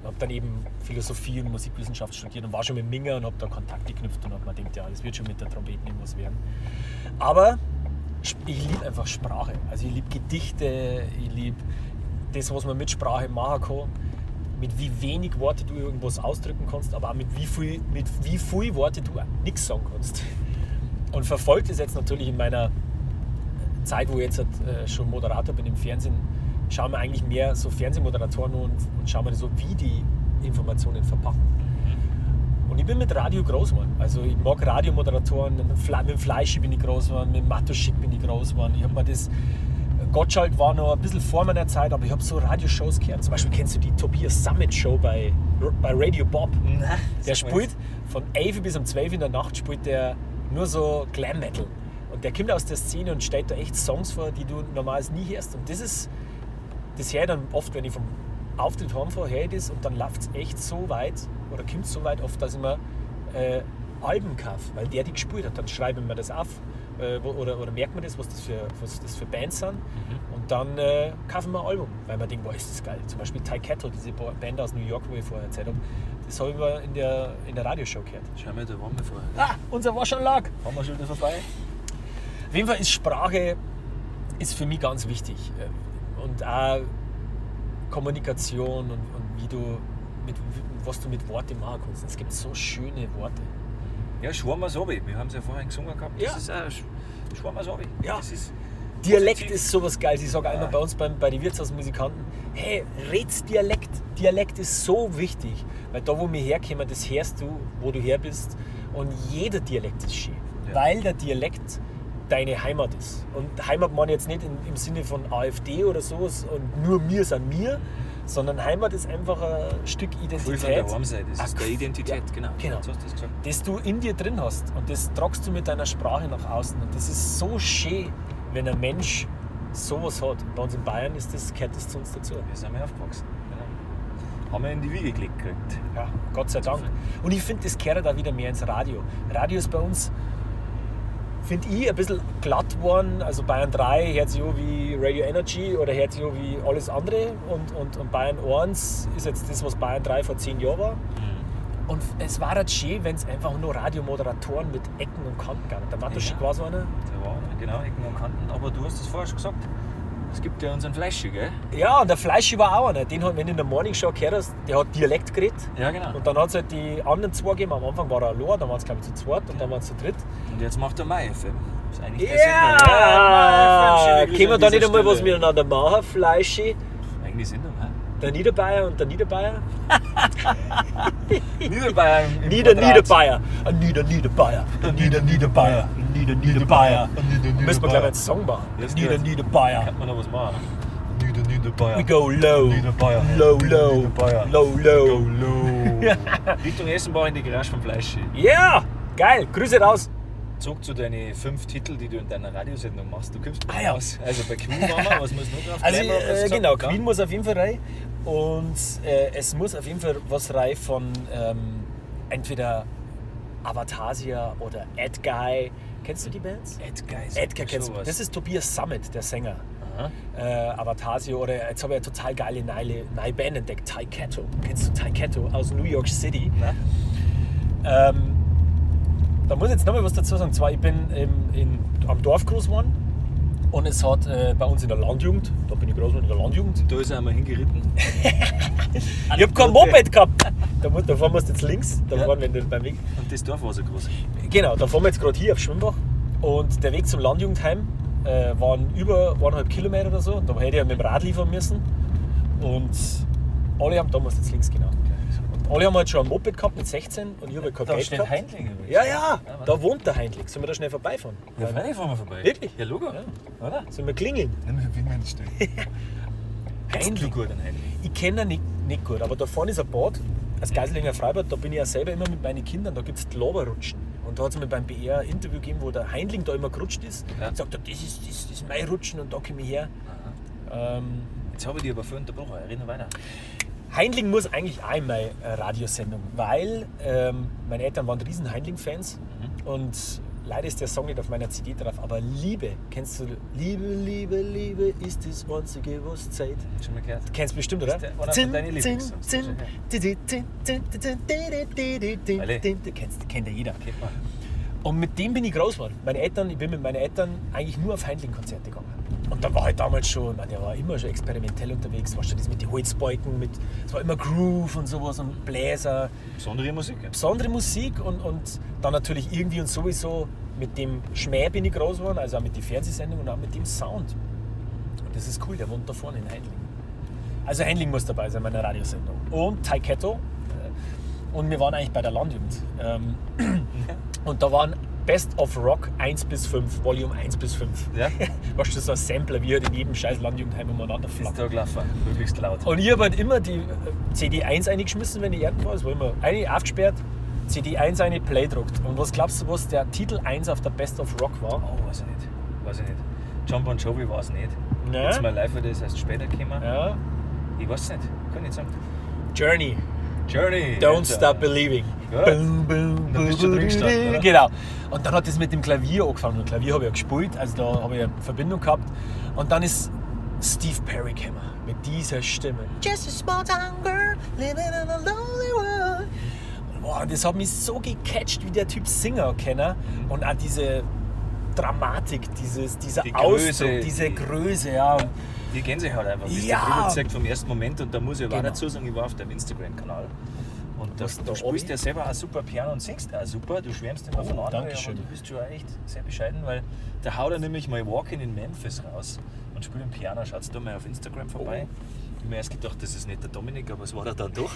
Speaker 2: habe dann eben Philosophie und Musikwissenschaft studiert und war schon mit Minga und habe da Kontakt geknüpft und habe mir gedacht, ja, das wird schon mit der Trompete irgendwas werden. Aber ich liebe einfach Sprache. Also ich liebe Gedichte, ich liebe das, was man mit Sprache machen kann. Mit wie wenig Worte du irgendwas ausdrücken kannst, aber auch mit wie viel Worte du nichts sagen kannst. Und verfolgt es jetzt natürlich in meiner Zeit, wo ich jetzt schon Moderator bin im Fernsehen, schauen wir eigentlich mehr so Fernsehmoderatoren und schauen wir so, wie die Informationen verpacken. Und ich bin mit Radio groß geworden. Also ich mag Radiomoderatoren, mit dem Fleischi bin ich groß geworden, mit dem Matuschik bin ich groß geworden. Ich habe mir das Gottschalk war noch ein bisschen vor meiner Zeit, aber ich habe so Radioshows gehört. Zum Beispiel kennst du die Tobias Summit Show bei Radio Bob?
Speaker 1: Nein,
Speaker 2: Der spielt von 11 bis um 12 in der Nacht spielt der nur so Glam Metal. Und der kommt aus der Szene und stellt da echt Songs vor, die du normalerweise nie hörst. Und das höre ich dann oft, wenn ich vom Auftritt heimfahre, höre ich das und dann läuft es echt so weit, oder kommt es so weit oft, dass ich mir Alben kaufe, weil der die gespielt hat. Dann schreibe ich mir das auf oder merkt man das, was das für Bands sind. Und dann kaufen wir ein Album, weil man denkt, boah, ist das geil. Zum Beispiel Ty Kettle, diese Band aus New York, wo ich vorher erzählt habe, das habe ich mal in der Radioshow gehört.
Speaker 1: Schau mal, da waren wir vorher.
Speaker 2: Ah, unser Waschanlag!
Speaker 1: Haben wir schon wieder vorbei?
Speaker 2: Auf jeden Fall ist Sprache ist für mich ganz wichtig. Und auch Kommunikation und was du mit Worten machen kannst. Es gibt so schöne Worte.
Speaker 1: Ja, Schwarmasobi. Wir haben es ja vorhin gesungen gehabt. Das
Speaker 2: Ja.
Speaker 1: ist auch Schwarmasobi.
Speaker 2: Ja.
Speaker 1: Das ist
Speaker 2: Dialekt
Speaker 1: positiv.
Speaker 2: ist sowas Geiles. Ich sage einmal bei uns bei den Wirtshausmusikanten, hey, red's Dialekt. Dialekt ist so wichtig. Weil da, wo wir herkommen, das hörst du, wo du her bist. Und jeder Dialekt ist schön.
Speaker 1: Ja.
Speaker 2: Weil der Dialekt deine Heimat ist. Und Heimat meine ich jetzt nicht im Sinne von AfD oder so und nur wir sind wir, sondern Heimat ist einfach ein Stück
Speaker 1: Gefühl
Speaker 2: Identität.
Speaker 1: von daheim sein. Das ist
Speaker 2: Ach,
Speaker 1: der Identität,
Speaker 2: ja,
Speaker 1: genau.
Speaker 2: genau.
Speaker 1: So hast du das gesagt.
Speaker 2: Das du in dir drin hast und das tragst du mit deiner Sprache nach außen. Und das ist so schön, wenn ein Mensch sowas hat. Bei uns in Bayern gehört das zu uns dazu.
Speaker 1: Wir sind ja aufgewachsen. Genau. Haben wir in die Wiege gelegt gekriegt.
Speaker 2: Ja, Gott sei Dank. Und ich finde, das gehört da wieder mehr ins Radio. Radio ist bei uns, finde ich, ein bisschen glatt geworden. Also Bayern 3 hört sich an wie Radio Energy oder hört sich an wie alles andere. Und Bayern 1 ist jetzt das, was Bayern 3 vor 10 Jahren war. Und es war halt schön, wenn es einfach nur Radiomoderatoren mit Ecken und Kanten gab. Der Matuschik war so einer.
Speaker 1: Da war einer, genau, Ecken und Kanten. Aber du hast es vorher schon gesagt. Es gibt ja unseren Fleischi, gell?
Speaker 2: Ja, und der Fleischi war auch einer. Den hat, wenn du in der Morning Show gehört hast, der hat Dialekt geredet.
Speaker 1: Ja, genau.
Speaker 2: Und dann hat es halt die anderen zwei gegeben. Am Anfang war er allein, dann waren es glaube ich zu zweit und dann waren es zu dritt.
Speaker 1: Und jetzt macht er MyFM. Das ist eigentlich der
Speaker 2: Ja!
Speaker 1: Sender.
Speaker 2: Können wir da nicht einmal was
Speaker 1: mit
Speaker 2: miteinander machen, Fleischi?
Speaker 1: Eigentlich Sendung, hä?
Speaker 2: Der Niederbayer und der Niederbayer?
Speaker 1: Niederbayern im
Speaker 2: Niederbayer. Ein Niederbayer. Ein Niederbayer. Ein Niederbayer. Müssen wir gleich mal einen Song machen.
Speaker 1: Das geht.
Speaker 2: Niederbayer.
Speaker 1: Kann man noch was machen? Niederbayern.
Speaker 2: We go low.
Speaker 1: Niederbayer.
Speaker 2: Low.
Speaker 1: Niederbayer.
Speaker 2: Low.
Speaker 1: Richtung Essenbach in die Garage vom Fleischi.
Speaker 2: Ja, geil. Grüße raus.
Speaker 1: Zurück zu deinen 5 Titeln, die du in deiner Radiosendung machst. Du kommst bei
Speaker 2: ja.
Speaker 1: raus. Also bei Queen waren wir, was muss noch drauf?
Speaker 2: Also
Speaker 1: Glamour, hast du gesagt?
Speaker 2: genau,
Speaker 1: Ja.
Speaker 2: Queen muss auf jeden Fall rein. Und es muss auf jeden Fall was rein von entweder Avatasia oder Ed Guy. Kennst du die Bands?
Speaker 1: Edgar
Speaker 2: Kennst du. Das ist Tobias Summit, der Sänger.
Speaker 1: Aha.
Speaker 2: Avatasia oder jetzt habe ich eine total geile neue Band entdeckt, Ty Kettle. Kennst du Ty Kettle aus New York City? Da muss ich jetzt noch mal was dazu sagen. Zwar, ich bin am Dorf groß geworden und es hat bei uns in der Landjugend, da bin ich groß geworden in der Landjugend,
Speaker 1: Da ist er einmal hingeritten.
Speaker 2: ich habe kein Moped gehabt. Da fahren wir jetzt links, da
Speaker 1: Ja.
Speaker 2: fahren wir beim Weg.
Speaker 1: Und das Dorf war so groß.
Speaker 2: Genau, da fahren wir jetzt gerade hier auf Schwimbach und der Weg zum Landjugendheim waren über 1,5 Kilometer oder so. Da hätte ich mit dem Rad liefern müssen und alle haben, da musst du jetzt links, genau. Und alle haben halt schon ein Moped gehabt mit 16 und ich habe halt kein
Speaker 1: Da
Speaker 2: Geld
Speaker 1: steht
Speaker 2: gehabt.
Speaker 1: Heindling übrigens.
Speaker 2: Ja, da wohnt der Heindling. Sollen wir da schnell vorbeifahren?
Speaker 1: Ja, freilich fahren wir vorbei.
Speaker 2: Wirklich?
Speaker 1: Ja, Logo.
Speaker 2: Ja.
Speaker 1: Oder?
Speaker 2: Sollen wir klingeln?
Speaker 1: Wie meinst du? Heindling. Du gut an Heindling.
Speaker 2: Ich kenne ihn nicht gut, aber da vorne ist ein Bad, das Geiselinger Freibad, da bin ich ja selber immer mit meinen Kindern, da gibt es Loberrutschen. Und da hat es mir beim BR ein Interview gegeben, wo der Heindling da immer gerutscht ist.
Speaker 1: Ja.
Speaker 2: Und sagt, das ist mein Rutschen und da komme ich her.
Speaker 1: Jetzt habe ich dich aber vorhin unterbrochen. Reden wir weiter.
Speaker 2: Heindling muss eigentlich auch in meine Radiosendung, weil meine Eltern waren riesen Heindling-Fans und leider ist der Song nicht auf meiner CD drauf, aber Liebe, kennst du? Liebe, ist das einzige, was Zeit.
Speaker 1: Schon mal gehört?
Speaker 2: Kennst du bestimmt, oder?
Speaker 1: Ist der einer von deinen Lieblingssongs?
Speaker 2: Kennt ja jeder.
Speaker 1: Kennt man.
Speaker 2: Und mit dem bin ich groß geworden. Ich bin mit meinen Eltern eigentlich nur auf Heindling-Konzerte gegangen. Und da war halt damals schon, der war immer schon experimentell unterwegs. Weißt du, das mit den Holzbalken, es war immer Groove und sowas und Bläser.
Speaker 1: Besondere Musik. Ja.
Speaker 2: Besondere Musik und dann natürlich irgendwie und sowieso mit dem Schmäh bin ich groß geworden, also auch mit den Fernsehsendungen und auch mit dem Sound. Und das ist cool, der wohnt da vorne in Heindling. Also Heindling muss dabei sein, meine Radiosendung. Und Ty Kettle. Und wir waren eigentlich bei der Landjugend. Und da waren Best of Rock 1 bis 5, Volume 1 bis 5.
Speaker 1: Ja,
Speaker 2: Weißt du, so ein Sampler, wie halt in jedem scheiß Landjugendheim umeinander
Speaker 1: ist
Speaker 2: flattert.
Speaker 1: da gelaufen. Möglichst laut.
Speaker 2: Und ich habe halt immer die CD1 eingeschmissen, wenn ich ernten war. Es war immer eine aufgesperrt, CD1 eine Play druckt. Und was glaubst du, was der Titel 1 auf der Best of Rock war?
Speaker 1: Oh, weiß ich nicht. John Bon Jovi war es nicht.
Speaker 2: Nein.
Speaker 1: Jetzt mal live, das heißt später gekommen.
Speaker 2: Ja.
Speaker 1: Ich weiß es nicht. Kann nicht sagen.
Speaker 2: Journey,
Speaker 1: Journey.
Speaker 2: Don't
Speaker 1: Alter.
Speaker 2: Stop Believing.
Speaker 1: Ja.
Speaker 2: Boom, boom,
Speaker 1: Da bist du drin gestanden, oder?
Speaker 2: genau. Und dann hat das mit dem Klavier angefangen. Und Klavier habe ich ja gespielt, also da habe ich eine Verbindung gehabt. Und dann ist Steve Perry gekommen mit dieser Stimme. Just a small town girl living in a lonely world. Und boah, das hat mich so gecatcht, wie der Typ Singer kennen. Und auch diese Dramatik, dieser
Speaker 1: Die
Speaker 2: Ausdruck,
Speaker 1: Größe,
Speaker 2: diese
Speaker 1: die-
Speaker 2: Größe, ja.
Speaker 1: Die Gänsehaut einfach. Wie
Speaker 2: Ja.
Speaker 1: es der drüber zeigt vom ersten Moment. Und da muss ich aber
Speaker 2: Genau.
Speaker 1: auch dazu sagen, ich war auf deinem Instagram-Kanal. Und da,
Speaker 2: Was da
Speaker 1: du spielst
Speaker 2: oben?
Speaker 1: ja selber auch super Piano und singst auch super. Du schwärmst immer von anderen,
Speaker 2: Dankeschön.
Speaker 1: aber du bist schon echt sehr bescheiden, weil da haut er nämlich mal Walking in Memphis raus und spielt ein Piano. Schaut da mal auf Instagram vorbei. Ich habe mir erst gedacht, das ist nicht der Dominik, aber es war er dann doch.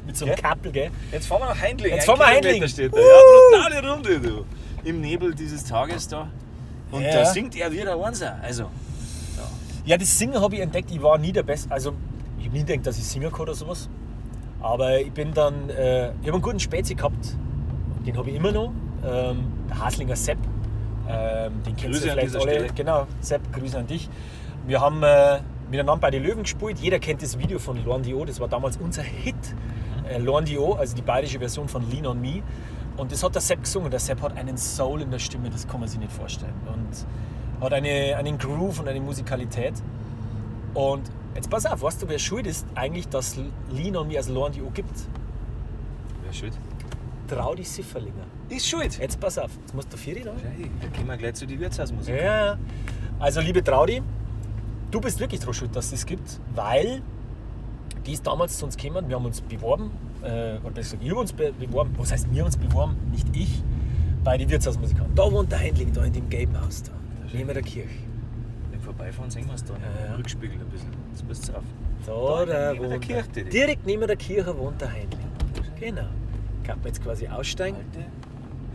Speaker 2: Mit so einem
Speaker 1: Gell?
Speaker 2: Kappel, gell?
Speaker 1: Jetzt fahren wir nach Heindling.
Speaker 2: Jetzt
Speaker 1: Ein
Speaker 2: fahren wir
Speaker 1: Kilometer
Speaker 2: Heindling.
Speaker 1: steht da. Ja, brutale Runde, du. Im Nebel dieses Tages da. Und
Speaker 2: Ja.
Speaker 1: da singt er wieder Einser. Also,
Speaker 2: Ja, das Singen habe ich entdeckt. Ich war nie der Beste. Also, ich habe nie gedacht, dass ich singen kann oder sowas. Aber ich bin dann. Ich habe einen guten Spezi gehabt. Den habe ich immer noch. Der Haslinger Sepp. Den kennst
Speaker 1: Grüße
Speaker 2: du
Speaker 1: an
Speaker 2: vielleicht
Speaker 1: dieser
Speaker 2: alle.
Speaker 1: Stelle.
Speaker 2: Genau, Sepp, Grüße an dich. Wir haben miteinander bei den Löwen gespielt. Jeder kennt das Video von Lorne Dio. Das war damals unser Hit. Lorne Dio, also die bayerische Version von Lean on Me. Und das hat der Sepp gesungen. Der Sepp hat einen Soul in der Stimme, das kann man sich nicht vorstellen. Und hat einen Groove und eine Musikalität. Und jetzt pass auf, weißt du, wer schuld ist eigentlich, dass Lean on Me als Lorne Dio gibt?
Speaker 1: wer schuld?
Speaker 2: Traudi Sifferlinger.
Speaker 1: Ist schuld.
Speaker 2: Jetzt pass auf, jetzt musst du Vieri da.
Speaker 1: Hey, da gehen wir gleich zu die Wirtshausmusik.
Speaker 2: Ja, also liebe Traudi, du bist wirklich daran schuld, dass es das gibt, weil die ist damals zu uns gekommen, wir haben uns beworben, oder besser gesagt, ich habe uns beworben, was heißt wir uns beworben, nicht ich, bei den Wirtshausmusikern. Da wohnt der Heindling, da in dem gelben Haus da, neben der Kirche.
Speaker 1: Beim Vorbeifahren sehen wir es da
Speaker 2: Ja.
Speaker 1: im Rückspiegel ein bisschen. Jetzt passt auf.
Speaker 2: Da,
Speaker 1: Da neben der
Speaker 2: wohnt
Speaker 1: Kirche, die.
Speaker 2: direkt neben der Kirche wohnt der Heindling. Genau. Kann man jetzt quasi aussteigen.
Speaker 1: Alte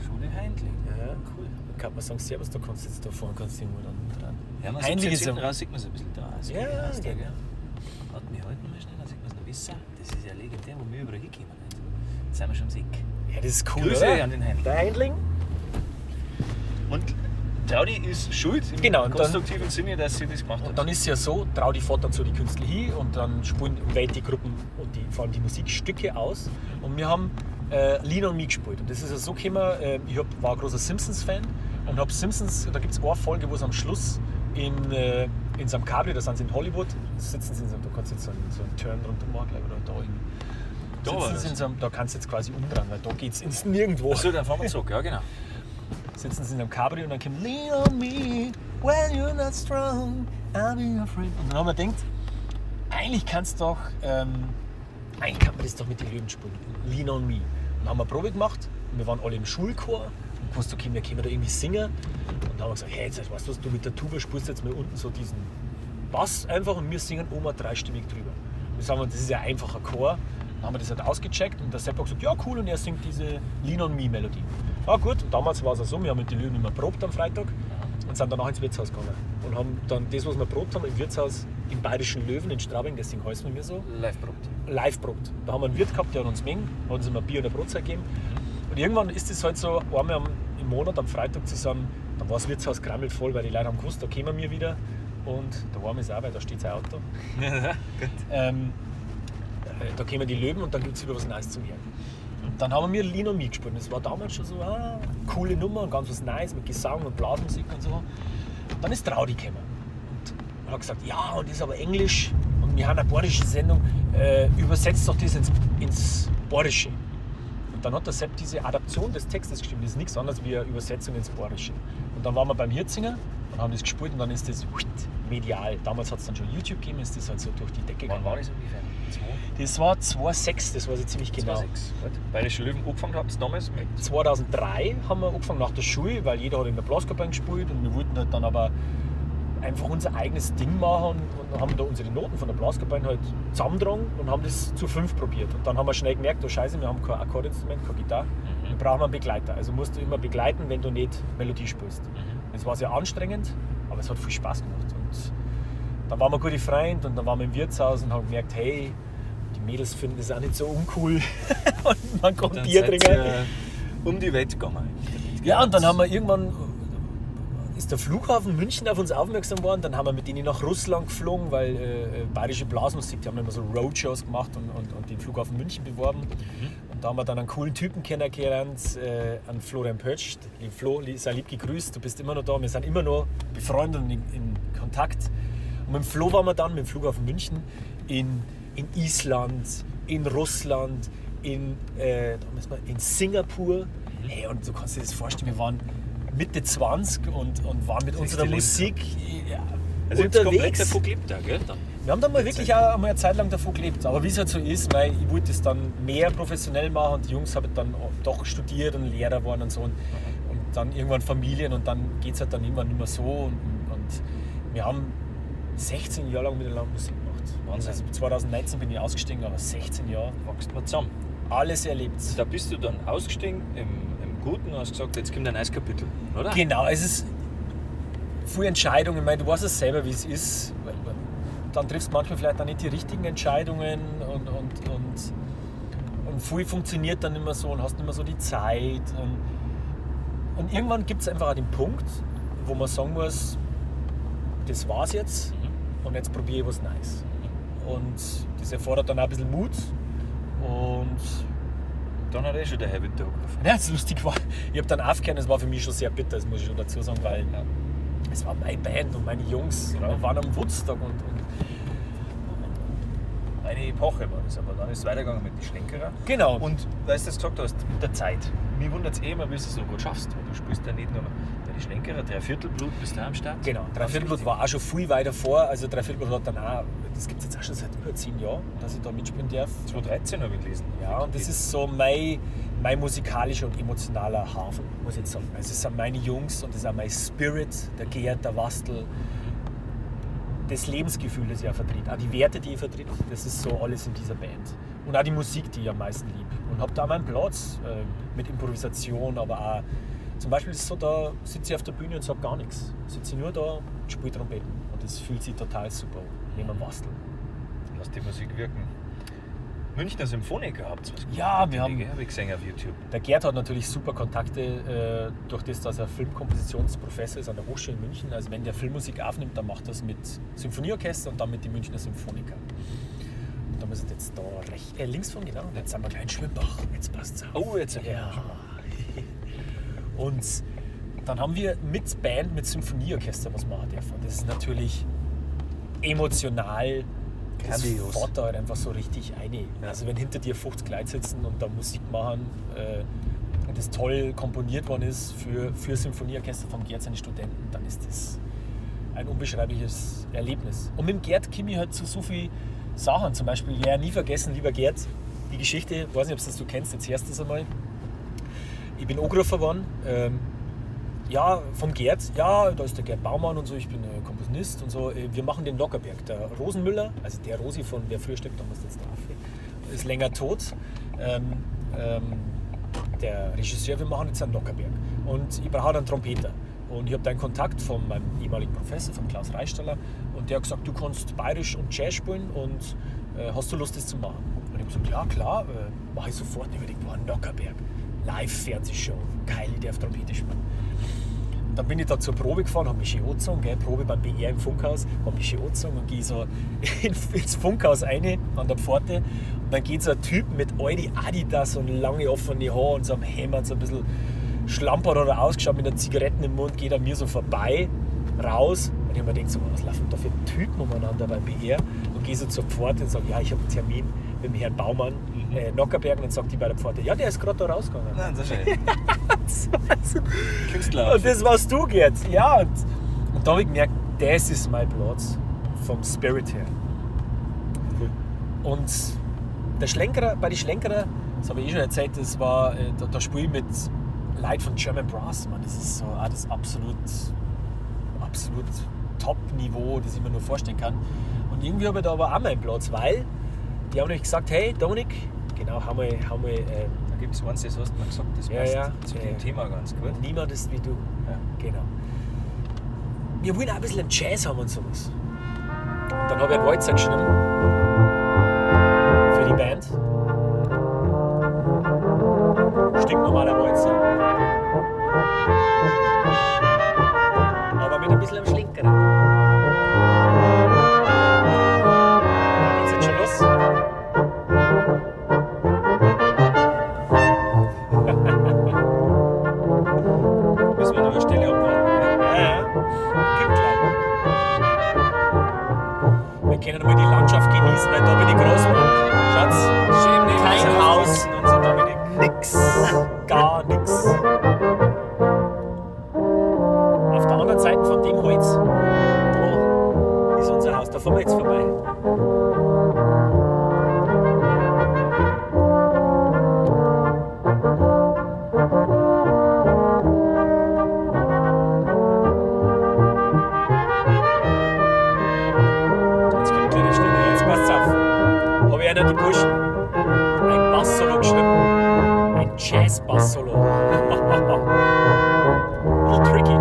Speaker 1: Schule Heindling.
Speaker 2: Ja.
Speaker 1: Cool.
Speaker 2: Dann kann man sagen, servus, du kannst jetzt da fahren, kannst irgendwo dann dran.
Speaker 1: Ja, man
Speaker 2: Heindling
Speaker 1: sieht
Speaker 2: ist
Speaker 1: hinten
Speaker 2: ja-
Speaker 1: raus, sieht man es ein bisschen da. Also,
Speaker 2: Ja,
Speaker 1: wie heißt der,
Speaker 2: genau.
Speaker 1: gell? Warte, wir halten mal schnell, dann sieht man es noch besser. Das ist ja legendär, wo wir überall hinkommen. Jetzt sind wir schon am Eck.
Speaker 2: Ja, das ist cool,
Speaker 1: Grüße
Speaker 2: oder?
Speaker 1: an den Heindling.
Speaker 2: Der Heindling.
Speaker 1: Und Traudi ist schuld im
Speaker 2: Genau, und dann-
Speaker 1: konstruktiven Sinne, dass sie das gemacht hat.
Speaker 2: Und dann ist es ja so, Traudi fährt dann so die Künstler hin und dann spielen wählt die Gruppen und vor allem die Musikstücke aus. Und wir haben Lean on Me gespielt. Und das ist ja so gekommen, war ein großer Simpsons-Fan und habe Simpsons, da gibt es eine Folge, wo es am Schluss in so einem Cabrio, da sind sie in Hollywood, sitzen sie in so einem, da kannst du jetzt so einen Turn runter machen, glaube ich, oder da irgendwie.
Speaker 1: Da war
Speaker 2: Sitzen
Speaker 1: das.
Speaker 2: sie in so einem, da kannst du jetzt quasi umdrehen, weil da geht es ins Nirgendwo.
Speaker 1: Achso, dann fahren wir zurück, ja genau.
Speaker 2: Sitzen sie in einem Cabrio und dann kommt Lean on me, when you're not strong, I'll be your friend. Und dann haben wir gedacht, eigentlich kannst du doch, eigentlich kann man das doch mit den Löwen spielen. Lean on me. Und dann haben wir eine Probe gemacht und wir waren alle im Schulchor und gewusst, okay, wir können da irgendwie singen. Und dann haben wir gesagt, hey, jetzt weißt du was, du mit der Tuba spielst jetzt mal unten so diesen Bass einfach und wir singen Oma dreistimmig drüber. Wir sagen, das ist ja ein einfacher Chor. Dann haben wir das halt ausgecheckt und der Sepp hat gesagt, ja cool, und er singt diese Lean on Me Melodie. Ja gut, und damals war es auch so, wir haben mit den Löwen immer probt am Freitag und sind danach ins Wirtshaus gegangen. Und haben dann das, was wir probt haben, im Wirtshaus im Bayerischen Löwen in Straubing, deswegen heißen wir so,
Speaker 1: Live-Probt.
Speaker 2: live probt. Da haben wir einen Wirt gehabt, der hat uns mengen, hat uns immer Bier und eine Brotzeit gegeben. Und irgendwann ist es halt so, einmal im Monat, am Freitag zusammen, dann war das Wirtshaus grammelt voll, weil die Leute haben gewusst, da kommen wir wieder. Und da waren wir es auch, weil da steht sein Auto.
Speaker 1: Ja, gut.
Speaker 2: Da kommen die Löwen und dann gibt es wieder was Neues zum Hören. Und dann haben wir Lean on Me gespielt. Und das war damals schon so eine coole Nummer und ganz was Neues mit Gesang und Blasmusik und so. Und dann ist Traudi gekommen und hat gesagt, ja, und das ist aber Englisch und wir haben eine bayerische Sendung, übersetzt doch das ins Bayerische. Und dann hat der Sepp diese Adaption des Textes geschrieben. Das ist nichts anderes wie eine Übersetzung ins Bayerische. Und dann waren wir beim Hirzinger und haben das gespielt und dann ist das medial. Damals hat es dann schon YouTube gegeben, ist das halt so durch die Decke
Speaker 1: Wann
Speaker 2: gegangen.
Speaker 1: war das ungefähr?
Speaker 2: Das war 2006, das weiß ich ziemlich genau.
Speaker 1: 2006. Gut. Bayerische Löwen angefangen habt ihr damals mit?
Speaker 2: 2003 haben wir angefangen nach der Schule, weil jeder hat in der Blaskapelle gespielt und wir wollten halt dann aber einfach unser eigenes Ding machen und haben da unsere Noten von der Blaskapelle halt zusammengetragen und haben das zu 5 probiert. Und dann haben wir schnell gemerkt, oh Scheiße, wir haben kein Akkordinstrument, keine Gitarre. Wir brauchen einen Begleiter. Also musst du immer begleiten, wenn du nicht Melodie spielst. Es war sehr anstrengend, aber es hat viel Spaß gemacht. Und dann waren wir gute Freunde und dann waren wir im Wirtshaus und haben gemerkt, hey, die Mädels finden das auch nicht so uncool. Und man kann
Speaker 1: Dann
Speaker 2: Bier
Speaker 1: seid
Speaker 2: trinken.
Speaker 1: ihr um die Welt gegangen.
Speaker 2: Ja, und dann haben wir irgendwann, ist der Flughafen München auf uns aufmerksam geworden. Dann haben wir mit denen nach Russland geflogen, weil bayerische Blasmusik, die haben immer so Roadshows gemacht und den Flughafen München beworben. Und da haben wir dann einen coolen Typen kennengelernt, an Florian Pötsch. Flo, sei lieb gegrüßt, du bist immer noch da. Wir sind immer noch befreundet und in Kontakt. Und mit dem Flo waren wir dann mit dem Flughafen München in Island, in Russland, in Singapur. Hey, und du kannst dir das vorstellen, wir waren Mitte 20 und waren mit unserer Musik
Speaker 1: Also jetzt komplett
Speaker 2: unterwegs.
Speaker 1: davon gelebt, auch, gell? Dann.
Speaker 2: Wir haben dann mal wirklich auch einmal eine Zeit lang davon gelebt. Aber wie es halt so ist, weil ich wollte es dann mehr professionell machen und die Jungs haben dann doch studiert und Lehrer waren und so. Und dann irgendwann Familien und dann geht es halt dann immer nicht mehr so. Und wir haben 16 Jahre lang miteinander Musik gemacht.
Speaker 1: Wahnsinn.
Speaker 2: Also 2019 bin ich ausgestiegen, aber 16 Jahre.
Speaker 1: Wachst mal zusammen.
Speaker 2: Alles erlebt.
Speaker 1: Da bist du dann ausgestiegen im Guten und hast gesagt, jetzt kommt ein neues Kapitel, oder?
Speaker 2: Genau, es ist viele Entscheidungen. Ich meine, du weißt es selber, wie es ist. Dann triffst du manchmal vielleicht auch nicht die richtigen Entscheidungen und viel funktioniert dann nicht mehr so und hast nicht mehr so die Zeit. Und irgendwann gibt es einfach auch den Punkt, wo man sagen muss, das war's jetzt und jetzt probiere ich was Neues. Und das erfordert dann auch ein bisschen Mut. Und
Speaker 1: Dann hat schon der Herr Winter angerufen.
Speaker 2: ja, das lustig war, ich habe dann aufgehört, das war für mich schon sehr bitter, das muss ich schon dazu sagen, weil es war meine Band und meine Jungs,
Speaker 1: Genau.
Speaker 2: wir waren am Woodstock und
Speaker 1: Eine Epoche war das, aber dann ist es weitergegangen mit den Schlenkerer.
Speaker 2: genau.
Speaker 1: Und weil du das gesagt hast, mit der Zeit. Mich wundert es immer, wie du es so gut schaffst. Weil du spielst ja nicht nur bei den Schlenkerer, Dreiviertelblut bist du auch am Start.
Speaker 2: Genau, Dreiviertelblut war auch schon viel weiter vor, also Dreiviertelblut hat dann auch, das gibt es jetzt auch schon seit über 10 Jahren, dass ich da mitspielen darf.
Speaker 1: 2013 habe ich gelesen.
Speaker 2: Ja, und das ist so mein musikalischer und emotionaler Hafen, muss ich jetzt sagen. Also es sind meine Jungs und das ist auch mein Spirit, der Gerd, der Wastel. Das Lebensgefühl, das ich auch vertrete, auch die Werte, die ich vertrete, das ist so alles in dieser Band. Und auch die Musik, die ich am meisten liebe. Und habe da meinen Platz mit Improvisation, aber auch zum Beispiel ist es so, da sitze ich auf der Bühne und sage gar nichts. Sitze ich nur da und spiele Trompeten. Und das fühlt sich total super an, neben dem Basteln.
Speaker 1: Lass die Musik wirken. Münchner Symphoniker habt ihr was gemacht?
Speaker 2: Ja, wir haben-
Speaker 1: Habe ich gesehen auf YouTube.
Speaker 2: Der Gerd hat natürlich super Kontakte durch das, dass er Filmkompositionsprofessor ist an der Hochschule in München. Also wenn der Filmmusik aufnimmt, dann macht er das mit Symphonieorchester und dann mit den Münchner Symphoniker. Und da müssen wir jetzt da links von, genau. Jetzt sind wir gleich in Schwimbach. Jetzt passt's auf.
Speaker 1: Oh, jetzt
Speaker 2: Ja. Und dann haben wir mit Band, mit Symphonieorchester was machen dürfen. Das ist natürlich emotional. Das
Speaker 1: Grandios.
Speaker 2: fährt da halt einfach so richtig eine.
Speaker 1: Ja.
Speaker 2: Also wenn hinter dir 50 Leute sitzen und da Musik machen und das toll komponiert worden ist für Symphonieorchester von Gerd seine Studenten, dann ist das ein unbeschreibliches Erlebnis. Und mit dem Gerd komme ich halt zu so vielen Sachen. Zum Beispiel, ja, nie vergessen, lieber Gerd, die Geschichte, ich weiß nicht, ob du das kennst, jetzt hörst du es einmal. Ich bin angerufen worden, ja, vom Gerd, ja, da ist der Gerd Baumann und so, ich bin Komponist und so, wir machen den Lockerberg. Der Rosenmüller, also der Rosi von Wer früher steckt, damals jetzt der Affe, ist länger tot. Der Regisseur, wir machen jetzt einen Lockerberg. Und ich brauche einen Trompeter. Und ich habe da einen Kontakt von meinem ehemaligen Professor, von Klaus Reichstaller, und der hat gesagt, du kannst bayerisch und Jazz spielen und hast du Lust, das zu machen? Und ich habe gesagt, ja klar, mache ich sofort. Ich überlegt, ein Lockerberg, Live-Fernsehshow, Keili, der auf Trompete spielt. Dann bin ich da zur Probe gefahren, habe mich schön angezogen, Probe beim BR im Funkhaus, habe mich schön angezogen und gehe so ins Funkhaus rein, an der Pforte. Und dann geht so ein Typ mit alten Adidas und lange offene Haare und so am Hemd, so ein bisschen schlampert oder ausgeschaut, mit einer Zigaretten im Mund, geht an mir so vorbei, raus. Und ich habe mir gedacht, so, was laufen da für Typen umeinander beim BR? Und gehe so zur Pforte und sage, ja, ich habe einen Termin mit dem Herrn Baumann, Nockerberg. Und dann sagt die bei der Pforte, ja, der ist gerade da rausgegangen.
Speaker 1: Nein, das ist schön. Künstler.
Speaker 2: Und das warst du, Gerd. Ja, und da habe ich gemerkt, das ist mein Platz vom Spirit her.
Speaker 1: Cool.
Speaker 2: Und der Schlenkerer, bei den Schlenkerer, das habe ich schon erzählt, das war, da spiele ich mit Leuten von German Brass. Man, das ist so auch das absolut Top-Niveau, das ich mir nur vorstellen kann. Und irgendwie habe ich da aber auch meinen Platz, weil die haben nämlich gesagt, hey Dominik, genau, haben wir
Speaker 1: Da gibt es eins, das hast du mal gesagt, das
Speaker 2: Ja,
Speaker 1: passt
Speaker 2: ja.
Speaker 1: zu
Speaker 2: Ja,
Speaker 1: dem
Speaker 2: ja.
Speaker 1: Thema ganz gut.
Speaker 2: Niemand ist wie du.
Speaker 1: Ja.
Speaker 2: Genau. Wir wollen auch ein bisschen einen Jazz haben und sowas. Und dann habe ich einen Walzer geschrieben. Für die Band. Stinknormaler Walzer. Aber mit ein bisschen am Schlinkeren. Da geht's jetzt schon los.
Speaker 1: Müssen wir noch eine Stelle abwarten.
Speaker 2: Ja, kommt gleich. Wir können mal die Landschaft genießen, weil da bin ich groß geworden. Schatz,
Speaker 1: Schön neben
Speaker 2: kein
Speaker 1: uns
Speaker 2: Haus,
Speaker 1: aufwachsen und so Dominik.
Speaker 2: nix, gar nix. Auf der anderen Seite von dem Holz, da ist unser Haus, da fahren wir jetzt vorbei.
Speaker 1: Jetzt kommt gleich die Stelle.
Speaker 2: Jetzt passt's auf. Habe ich einer die Burschen ein Bass-Solo geschrieben. Ein Jazz-Bass-Solo. Little tricky.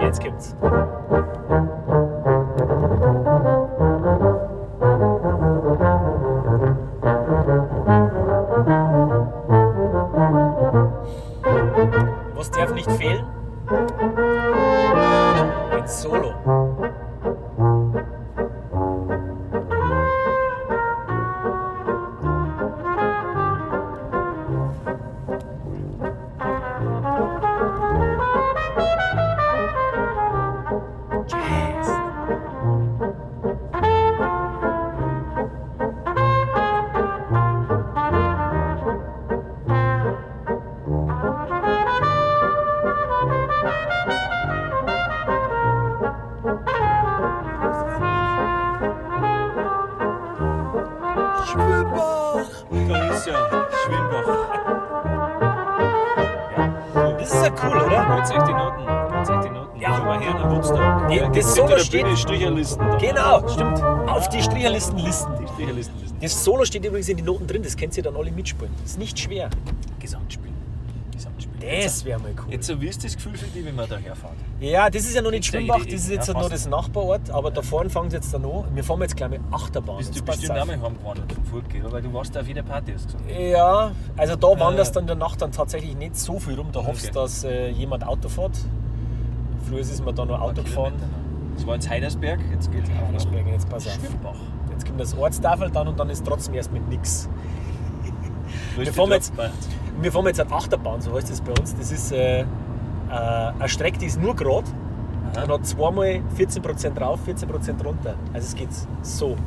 Speaker 2: Jetzt kommt's. Was darf nicht fehlen? Ein Solo. Jazz. Schwimmbach.
Speaker 1: Da ist ja Schwimbach.
Speaker 2: Das ist ja cool, oder?
Speaker 1: Holt euch die Noten. Holt euch die Noten.
Speaker 2: Ja.
Speaker 1: Komm mal her nach Woodstock.
Speaker 2: Die-
Speaker 1: Ja,
Speaker 2: das
Speaker 1: jetzt
Speaker 2: Solo
Speaker 1: hinter der
Speaker 2: steht-
Speaker 1: Bühne Stricherlisten. da.
Speaker 2: Genau, stimmt. Auf die Stricherlisten.
Speaker 1: Die Stricherlisten.
Speaker 2: Das Solo steht übrigens in den Noten drin, das könnt ihr dann alle mitspielen. Das ist nicht schwer.
Speaker 1: Gesamtspiel. Gesamtspiel.
Speaker 2: Das wäre mal cool.
Speaker 1: Jetzt so wie ist das Gefühl für dich, wenn man da herfährt?
Speaker 2: Ja, das ist ja noch nicht
Speaker 1: Gibt's da
Speaker 2: Schwimmbach,
Speaker 1: Ideen?
Speaker 2: das ist jetzt
Speaker 1: Ja,
Speaker 2: noch
Speaker 1: fast.
Speaker 2: das Nachbarort, aber da vorne fangen sie jetzt dann an. Wir fahren jetzt, glaube ich, Achterbahn.
Speaker 1: Bist du
Speaker 2: Jetzt passt's
Speaker 1: bestimmt
Speaker 2: auf.
Speaker 1: auch mal heimgewandert vom Furtgehen, oder? Weil du warst da auf jeder Party, hast du gesagt.
Speaker 2: Ja, also da wanderst dann in der Nacht dann tatsächlich nicht so viel rum. Da hoffst du,
Speaker 1: Okay.
Speaker 2: dass jemand Auto fährt. Früher ist man da noch Auto gefahren.
Speaker 1: Das war jetzt Heidersberg, jetzt geht's auf nach
Speaker 2: Heidersberg, jetzt pass auf.
Speaker 1: Schwimbach.
Speaker 2: Jetzt kommt das Ortstafel dann und dann ist trotzdem erst mit nix.
Speaker 1: Wir
Speaker 2: fahren Wir fahren jetzt eine Achterbahn, so heißt das bei uns. Das ist eine Strecke, die ist nur gerade und hat zweimal 14% rauf, 14% runter. Also es geht so. Und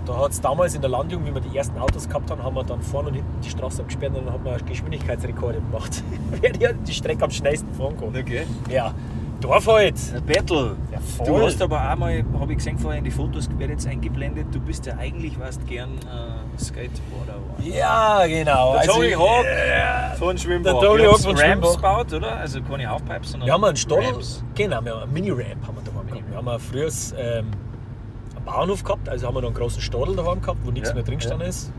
Speaker 2: da hat es damals in der Landjugend, wie wir die ersten Autos gehabt haben, haben wir dann vorne und hinten die Straße abgesperrt und dann haben wir Geschwindigkeitsrekorde gemacht. Wer die Strecke am schnellsten fahren kann.
Speaker 1: Okay.
Speaker 2: Ja, Dorf halt.
Speaker 1: Bertel,
Speaker 2: Ja, voll.
Speaker 1: du hast aber auch mal, habe ich gesehen vorher in die Fotos, werden jetzt eingeblendet, du bist ja eigentlich, warst gern Skateboarder.
Speaker 2: Ja, genau.
Speaker 1: Der Tony Hawk
Speaker 2: ja.
Speaker 1: von Schwimbach.
Speaker 2: Der Tony
Speaker 1: Ihr
Speaker 2: Hawk
Speaker 1: habt's
Speaker 2: von
Speaker 1: Ramps
Speaker 2: Schwimbach.
Speaker 1: gebaut, oder? Also keine Halfpipes, sondern
Speaker 2: Wir haben einen Stadel,
Speaker 1: Ramps.
Speaker 2: genau, wir haben einen Mini-Ramp haben wir daheim gehabt. Wir haben früher einen Bauernhof gehabt, also haben wir da einen großen Stadel daheim gehabt, wo nichts
Speaker 1: Ja,
Speaker 2: mehr drin gestanden ist.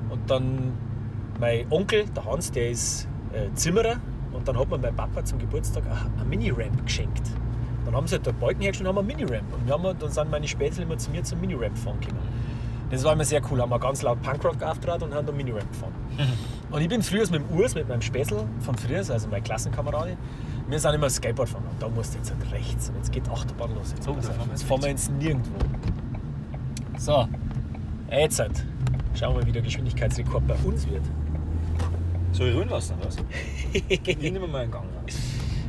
Speaker 2: Und dann mein Onkel, der Hans, der ist Zimmerer und dann hat mir mein Papa zum Geburtstag ein Mini-Ramp geschenkt. Dann haben sie halt da Balken hergestellt und haben einen Mini-Ramp. Und dann sind meine Spätzle immer zu mir zum Mini-Ramp fahren gekommen. Das war immer sehr cool, haben wir ganz laut Punkrock aufgetragen und haben da Mini-Ramp gefahren. Und ich bin früher mit dem Urs, mit meinem Spätzl von früher, also mein Klassenkamerad, wir sind immer Skateboard fahren. Und da musst du jetzt halt rechts und jetzt geht Achterbahn los. Jetzt,
Speaker 1: Oh,
Speaker 2: pass
Speaker 1: da
Speaker 2: auf.
Speaker 1: fahren wir
Speaker 2: Jetzt
Speaker 1: jetzt
Speaker 2: fahren wir ins Nirgendwo. So, jetzt halt. Schauen wir mal, wie der Geschwindigkeitsrekord bei uns wird.
Speaker 1: Soll ich ruhen lassen, oder was? Ich nehme mal einen Gang raus.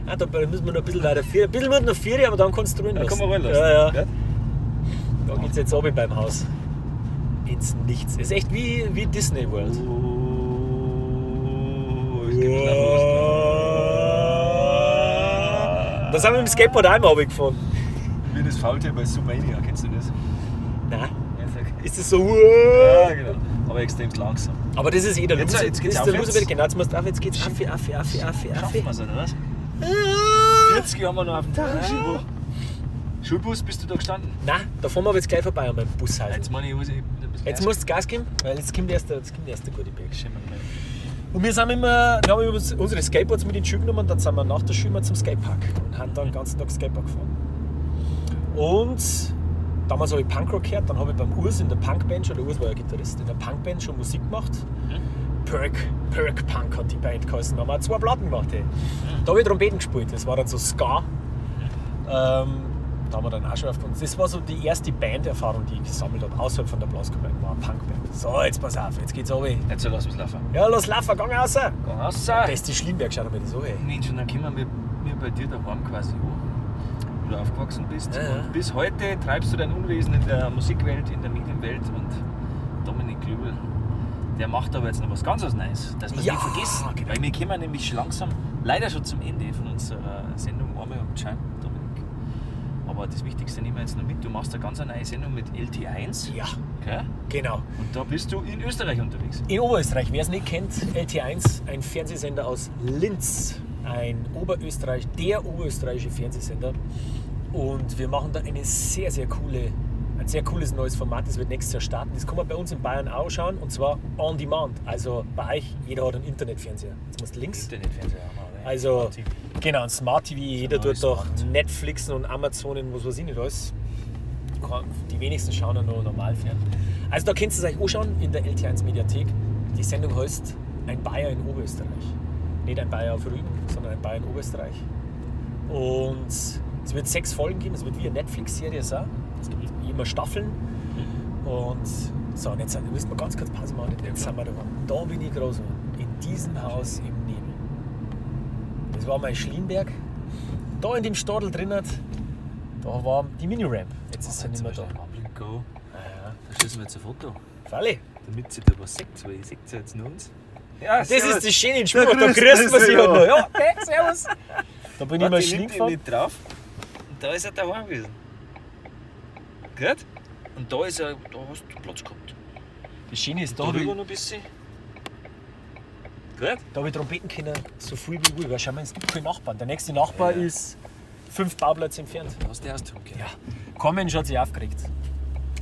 Speaker 2: Ah, da müssen wir noch ein bisschen weiter führen. Ein bisschen wird noch führen, aber dann kannst du ruhen
Speaker 1: Da
Speaker 2: lassen.
Speaker 1: kann man ruhen lassen.
Speaker 2: Ja, ja.
Speaker 1: Ja?
Speaker 2: Da geht's jetzt runter beim Haus. Ins Nichts. Es ist echt wie Disney World.
Speaker 1: Oh, es geht wieder los.
Speaker 2: Da sind wir mit dem Skateboard einmal runtergefahren.
Speaker 1: Wie das Faultier bei Sumania, kennst du das?
Speaker 2: Nein.
Speaker 1: Ja, sag.
Speaker 2: Ist das so?
Speaker 1: Ja, genau. Aber extrem langsam.
Speaker 2: Aber das ist eh der
Speaker 1: Jetzt-
Speaker 2: Loser.
Speaker 1: jetzt geht's
Speaker 2: das ist der
Speaker 1: aufwärts.
Speaker 2: Loser, genau, jetzt musst du auf, jetzt geht's Affi.
Speaker 1: Schaffen wir es, oder was? 40 haben wir noch auf dem Tag. Schulbus, bist du da gestanden?
Speaker 2: Nein, da fahren wir aber jetzt gleich vorbei an meinem Bushausen.
Speaker 1: Jetzt meine ich, muss ich ein bisschen
Speaker 2: Jetzt musst du Gas geben, weil jetzt kommt erst der gute Berg.
Speaker 1: Schimmern.
Speaker 2: Und wir haben immer unsere Skateboards mit in den Schuh genommen und dann sind wir nach der Schule zum Skatepark und haben dann den ganzen Tag Skatepark gefahren. Und damals habe ich Punkrock gehört, dann habe ich beim Urs in der Punkband schon, der Urs war ja Gitarrist, in der Punkband schon Musik gemacht. Perk Punk hat die Band geheißen, da haben wir auch 2 Platten gemacht. Ey. Da habe ich Trompeten gespielt, das war dann so Ska. Da haben wir dann auch schon aufgefunden. Das war so die erste Banderfahrung, die ich gesammelt habe, außerhalb von der Blaskapelle, war eine Punkband. So, jetzt pass auf, jetzt geht's runter.
Speaker 1: Jetzt lass uns laufen.
Speaker 2: Ja, los laufen, gang raus!
Speaker 1: Geh raus.
Speaker 2: Beste Schlimmberg, schau dir mal das an. Ey.
Speaker 1: Mensch, und dann kommen wir bei dir daheim quasi an, wo du aufgewachsen bist.
Speaker 2: Ja.
Speaker 1: Und bis heute treibst du dein Unwesen in der Musikwelt, in der Medienwelt. Und Dominik Klöbel, der macht aber jetzt noch was ganz Neues, dass wir es
Speaker 2: Ja,
Speaker 1: nicht vergessen.
Speaker 2: genau.
Speaker 1: Weil wir kommen nämlich schon langsam, leider schon zum Ende von unserer Sendung. Einmal am Schein, Dominik. Aber das Wichtigste nehmen wir jetzt noch mit. Du machst eine ganz neue Sendung mit LT1.
Speaker 2: Ja,
Speaker 1: Okay?
Speaker 2: genau.
Speaker 1: Und da bist du in Österreich unterwegs.
Speaker 2: In Oberösterreich, wer es nicht kennt, LT1, ein Fernsehsender aus Linz. Der oberösterreichische Fernsehsender. Und wir machen da ein sehr cooles neues Format, das wird nächstes Jahr starten. Das kann man bei uns in Bayern auch schauen, und zwar on demand. Also bei euch, jeder hat einen Internetfernseher. Jetzt musst du links.
Speaker 1: Internetfernseher haben wir, ne?
Speaker 2: Also,
Speaker 1: Smart TV.
Speaker 2: genau, ein Smart TV, jeder
Speaker 1: neues
Speaker 2: tut doch
Speaker 1: Smart.
Speaker 2: Netflixen und Amazonen, was weiß ich nicht alles. Die wenigsten schauen ja nur normal fern. Also da könnt ihr es euch anschauen in der LT1 Mediathek. Die Sendung heißt Ein Bayer in Oberösterreich. Nicht ein Bayer auf Rügen, sondern ein Bayer in Oberösterreich. Und es wird 6 Folgen geben, es wird wie eine Netflix-Serie sein. Es gibt immer Staffeln. Und so, und jetzt müssen wir ganz kurz Pause machen. Jetzt sind wir da. Da bin ich groß geworden. In diesem Haus im Nebel. Das war mein Schlienberg. Da in dem Stadel drinnen, da war die Mini-Ramp. Jetzt ist sie nicht mehr da.
Speaker 1: Go.
Speaker 2: Ja,
Speaker 1: Da schießen wir jetzt ein Foto,
Speaker 2: Falle.
Speaker 1: damit sie da was sagt, weil ich sehe ja jetzt nur uns. Ja,
Speaker 2: Das ist das Schöne in Schwimmbad, da grüßt man sich halt noch. Ja, okay, servus. Da bin ich mal Schlien gefahren.
Speaker 1: nicht drauf. Und da ist er daheim gewesen. Gut? Und da ist er, da hast du Platz gehabt.
Speaker 2: Das Schöne ist, da
Speaker 1: Da
Speaker 2: habe ich,
Speaker 1: rüber noch ein bisschen. Gut?
Speaker 2: da hab ich Trompeten können, so viel wie will. Weil schau mal, es gibt keinen Nachbarn. Der nächste Nachbar ist 5 Bauplätze entfernt.
Speaker 1: Da hast du erst drum
Speaker 2: Ja, kein Mensch hat sich aufgeregt.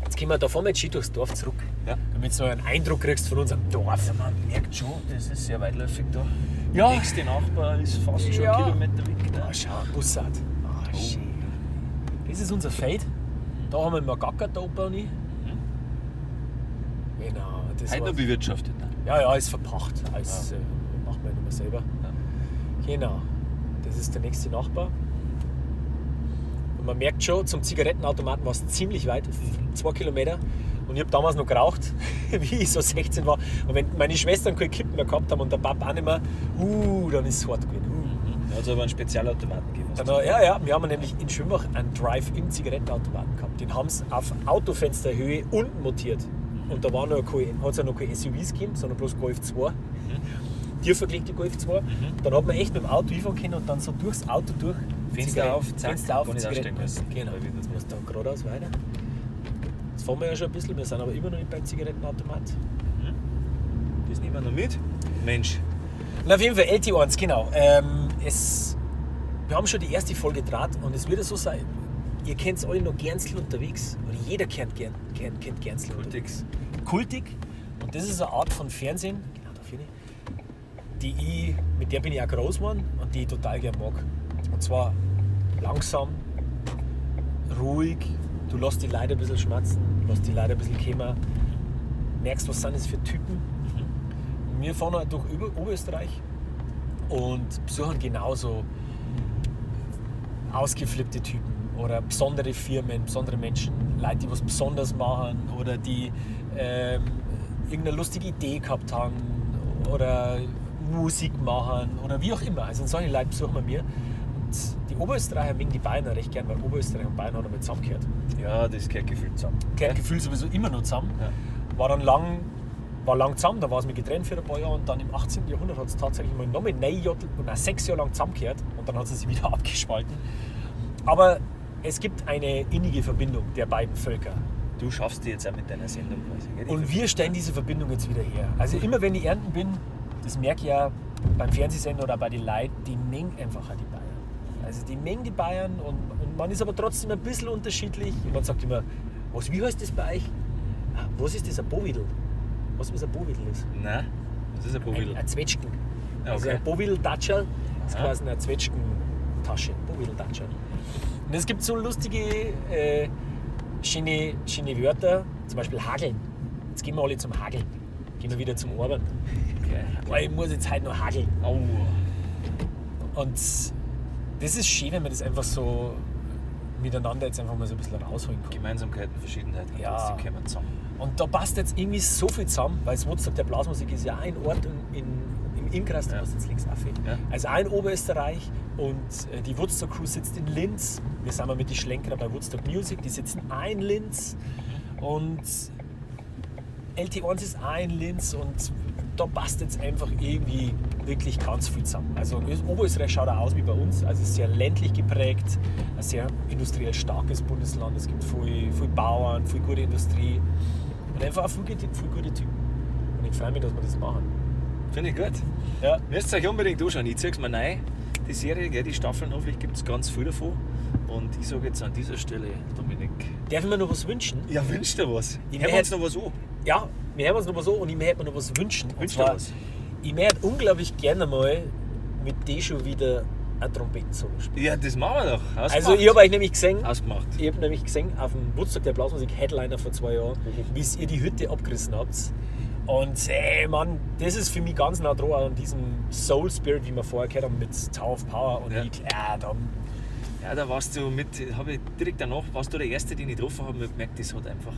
Speaker 2: Jetzt gehen wir, da fahren wir jetzt schön durchs Dorf zurück.
Speaker 1: Ja.
Speaker 2: Damit du so einen Eindruck kriegst von unserem Dorf.
Speaker 1: Ja, man merkt schon, das ist sehr weitläufig da.
Speaker 2: Ja.
Speaker 1: Der nächste Nachbar ist fast schon
Speaker 2: Ja.
Speaker 1: einen Kilometer weg.
Speaker 2: Ah,
Speaker 1: Da.
Speaker 2: schau, Bussard. Ah, schön. Das ist unser Feld. Da haben wir Magacker da oben. Genau. Das
Speaker 1: Heute
Speaker 2: war,
Speaker 1: noch bewirtschaftet. Ne?
Speaker 2: ja, ist verpacht. Alles macht man nicht mehr selber.
Speaker 1: Ja.
Speaker 2: Genau. Das ist der nächste Nachbar. Und man merkt schon, zum Zigarettenautomaten war es ziemlich weit, 2 Kilometer. Und ich habe damals noch geraucht, wie ich so 16 war. Und wenn meine Schwestern keine Kippen mehr gehabt haben und der Papa auch nicht mehr, dann ist es hart gewesen.
Speaker 1: Da hat es aber einen Spezialautomaten gegeben.
Speaker 2: Dann, ja, wir haben nämlich in Schwimbach einen Drive-In-Zigarettenautomaten gehabt. Den haben sie auf Autofensterhöhe unten montiert. Und da hat es ja noch keine SUVs gegeben, sondern bloß Golf 2. Tierverlegte Golf 2. Dann hat man echt mit dem Auto hinfahren können und dann so durchs Auto durch.
Speaker 1: Fenster auf, zack,
Speaker 2: Fenster auf,
Speaker 1: gar nicht
Speaker 2: Zigaretten.
Speaker 1: aussteigen müssen.
Speaker 2: Genau,
Speaker 1: Weil wir das
Speaker 2: das dann geradeaus weiter. Jetzt fahren wir ja schon ein bisschen, wir sind aber immer noch nicht beim Zigarettenautomat.
Speaker 1: Das nehmen wir noch mit. Mensch,
Speaker 2: Na, auf jeden Fall LT1, genau. Wir haben schon die erste Folge draht und es wird so sein, ihr kennt alle noch Gernsl unterwegs. Oder jeder kennt Gernsl unterwegs. Kultig. Und das ist eine Art von Fernsehen, genau da finde ich, mit der bin ich auch groß geworden und die ich total gerne mag. Und zwar langsam, ruhig, du lässt die Leute ein bisschen schmerzen, lässt die Leute ein bisschen kommen, merkst, was sind das für Typen. Wir fahren halt durch Oberösterreich und besuchen genauso ausgeflippte Typen oder besondere Firmen, besondere Menschen, Leute, die was Besonderes machen oder die irgendeine lustige Idee gehabt haben oder Musik machen oder wie auch immer. Also solche Leute besuchen wir. Und die Oberösterreicher mögen die Bayern recht gern, weil Oberösterreich und Bayern haben einmal zusammengehört.
Speaker 1: ja, das gehört gefühlt zusammen.
Speaker 2: Gehört Gefühl sowieso immer noch zusammen.
Speaker 1: Ja.
Speaker 2: War lang zusammen, da war es mir getrennt für ein paar Jahre und dann im 18. Jahrhundert hat es tatsächlich mal noch 6 Jahre lang zusammengehört und dann hat es sich wieder abgespalten. Aber es gibt eine innige Verbindung der beiden Völker.
Speaker 1: Du schaffst die jetzt auch mit deiner Sendung quasi. Gell?
Speaker 2: Und wir stellen diese Verbindung jetzt wieder her. Also immer wenn ich ernten bin, das merke ich ja beim Fernsehsender oder bei den Leuten, die mengen einfach auch die Bayern. Also die mengen die Bayern und man ist aber trotzdem ein bisschen unterschiedlich. Und man sagt immer, wie heißt das bei euch? Was ist das, ein Bovidel? Was ein Bovidel ist?
Speaker 1: Nein, das ist ein Bovidel.
Speaker 2: Ein Zwetschgen.
Speaker 1: Ja,
Speaker 2: Also
Speaker 1: okay.
Speaker 2: ein Bovidel-Datscherl ist
Speaker 1: Aha.
Speaker 2: quasi eine Zwetschgentasche. Bovidel-Datscherl. Und es gibt so lustige, schöne Wörter, zum Beispiel Hageln. Jetzt gehen wir alle zum Hageln. Gehen wir wieder zum Arbeiten.
Speaker 1: Okay.
Speaker 2: Boah, ich muss jetzt heute noch hageln.
Speaker 1: Oh.
Speaker 2: Und das ist schön, wenn man das einfach so miteinander jetzt einfach mal so ein bisschen rausholen kann.
Speaker 1: Gemeinsamkeiten, Verschiedenheiten,
Speaker 2: Ja.
Speaker 1: trotzdem kommen zusammen.
Speaker 2: Und da passt jetzt irgendwie so viel zusammen, weil das Woodstock der Blasmusik ist ja ein Ort im Innkreis, du
Speaker 1: Ja.
Speaker 2: musst jetzt links aufhören.
Speaker 1: Ja.
Speaker 2: Also ein Oberösterreich und die Woodstock Crew sitzt in Linz. Wir sind mal mit den Schlenkerer bei Woodstock Music, die sitzen auch in Linz. Und LT1 ist auch in Linz und da passt jetzt einfach irgendwie wirklich ganz viel zusammen. Also Oberösterreich schaut auch aus wie bei uns, also sehr ländlich geprägt, ein sehr industriell starkes Bundesland. Es gibt viel Bauern, viel gute Industrie und einfach auch viel gute Typen. Und ich freue mich, dass wir das machen.
Speaker 1: Finde ich gut.
Speaker 2: Ja.
Speaker 1: Müsst ihr euch unbedingt anschauen. Ich ziehe es mir rein. Die Serie, gell, die Staffeln, hoffentlich gibt es ganz viel davon. Und ich sage jetzt an dieser Stelle, Dominik.
Speaker 2: Darf ich mir noch was wünschen?
Speaker 1: Ja, wünsch dir was.
Speaker 2: Ich
Speaker 1: Hören wir uns
Speaker 2: hätte-
Speaker 1: noch was an.
Speaker 2: Ja, wir hören uns noch was so und ich möchte mir noch was wünschen. Und
Speaker 1: Wünsch dir
Speaker 2: zwar,
Speaker 1: was.
Speaker 2: ich möchte unglaublich gerne mal mit dir schon wieder ein Trompetensolo spielen.
Speaker 1: Ja, das machen wir doch. Ausgemacht.
Speaker 2: Also ich habe euch nämlich gesehen,
Speaker 1: Ausgemacht.
Speaker 2: ich habe nämlich gesehen auf dem Woodstock der Blasmusik Headliner vor 2 Jahren, wie ihr die Hütte abgerissen habt. Und Mann, das ist für mich ganz nah dran an diesem Soul Spirit, wie wir vorher gehört haben, mit Tower of Power. Und
Speaker 1: Ja.
Speaker 2: da
Speaker 1: Ja, da warst du habe ich direkt danach, warst du der Erste, den ich getroffen habe, und ich gemerkt, das hat einfach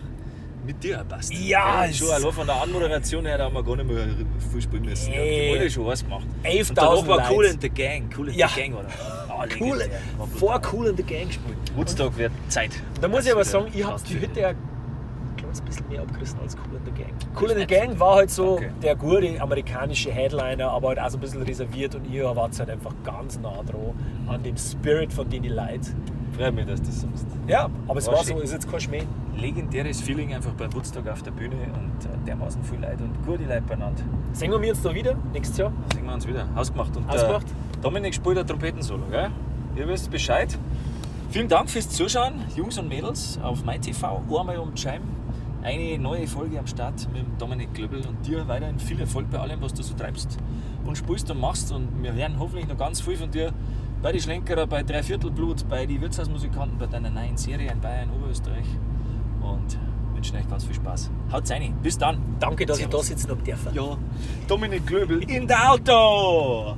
Speaker 1: mit dir gepasst.
Speaker 2: Ja,
Speaker 1: schon
Speaker 2: es-
Speaker 1: allein von der Anmoderation her, da haben wir gar nicht mehr viel spielen müssen. Ja,
Speaker 2: Ey.
Speaker 1: die alle schon was gemacht.
Speaker 2: 11.000
Speaker 1: Und danach war Cool
Speaker 2: Leute.
Speaker 1: in the Gang. Cool in
Speaker 2: Ja.
Speaker 1: the Gang war das. Ah,
Speaker 2: cool,
Speaker 1: legendär. War
Speaker 2: vor
Speaker 1: brutal.
Speaker 2: Cool in the Gang gespielt.
Speaker 1: Woodstock wird Zeit.
Speaker 2: Da muss ich aber sagen, ich habe
Speaker 1: Passt
Speaker 2: die
Speaker 1: wieder.
Speaker 2: Hütte ja ein bisschen mehr abgerissen als Cool in the Gang. Cool in the Gang war halt so
Speaker 1: Okay.
Speaker 2: der gute amerikanische Headliner, aber halt auch so ein bisschen reserviert und ihr wart halt einfach ganz nah dran an dem Spirit von denen Leuten.
Speaker 1: Freut mich, dass du das sagst.
Speaker 2: Ja, aber es
Speaker 1: War
Speaker 2: war
Speaker 1: schön.
Speaker 2: so, ist jetzt kein Schmäh.
Speaker 1: Legendäres Feeling einfach bei Woodstock auf der Bühne und dermaßen viel Leute und gute Leute beieinander.
Speaker 2: Sehen wir uns da wieder nächstes Jahr?
Speaker 1: Sehen wir uns wieder. Ausgemacht. Und
Speaker 2: Ausgemacht.
Speaker 1: Dominik spielt ein Trompetensolo, gell? Ihr wisst Bescheid. Vielen Dank fürs Zuschauen, Jungs und Mädels, auf MyTV. Einmal um die Scheiben. Eine neue Folge am Start mit dem Dominik Glöbel und dir weiterhin viel Erfolg bei allem, was du so treibst und spielst und machst. Und wir hören hoffentlich noch ganz viel von dir bei die Schlenkerer, bei Dreiviertelblut, bei die Wirtshausmusikanten, bei deiner neuen Serie in Bayern, Oberösterreich. Und wünschen euch ganz viel Spaß. Haut's rein. Bis dann.
Speaker 2: Danke, dass ich da
Speaker 1: Servus.
Speaker 2: sitzen habe dürfen.
Speaker 1: Ja, Dominik Glöbel in der Auto!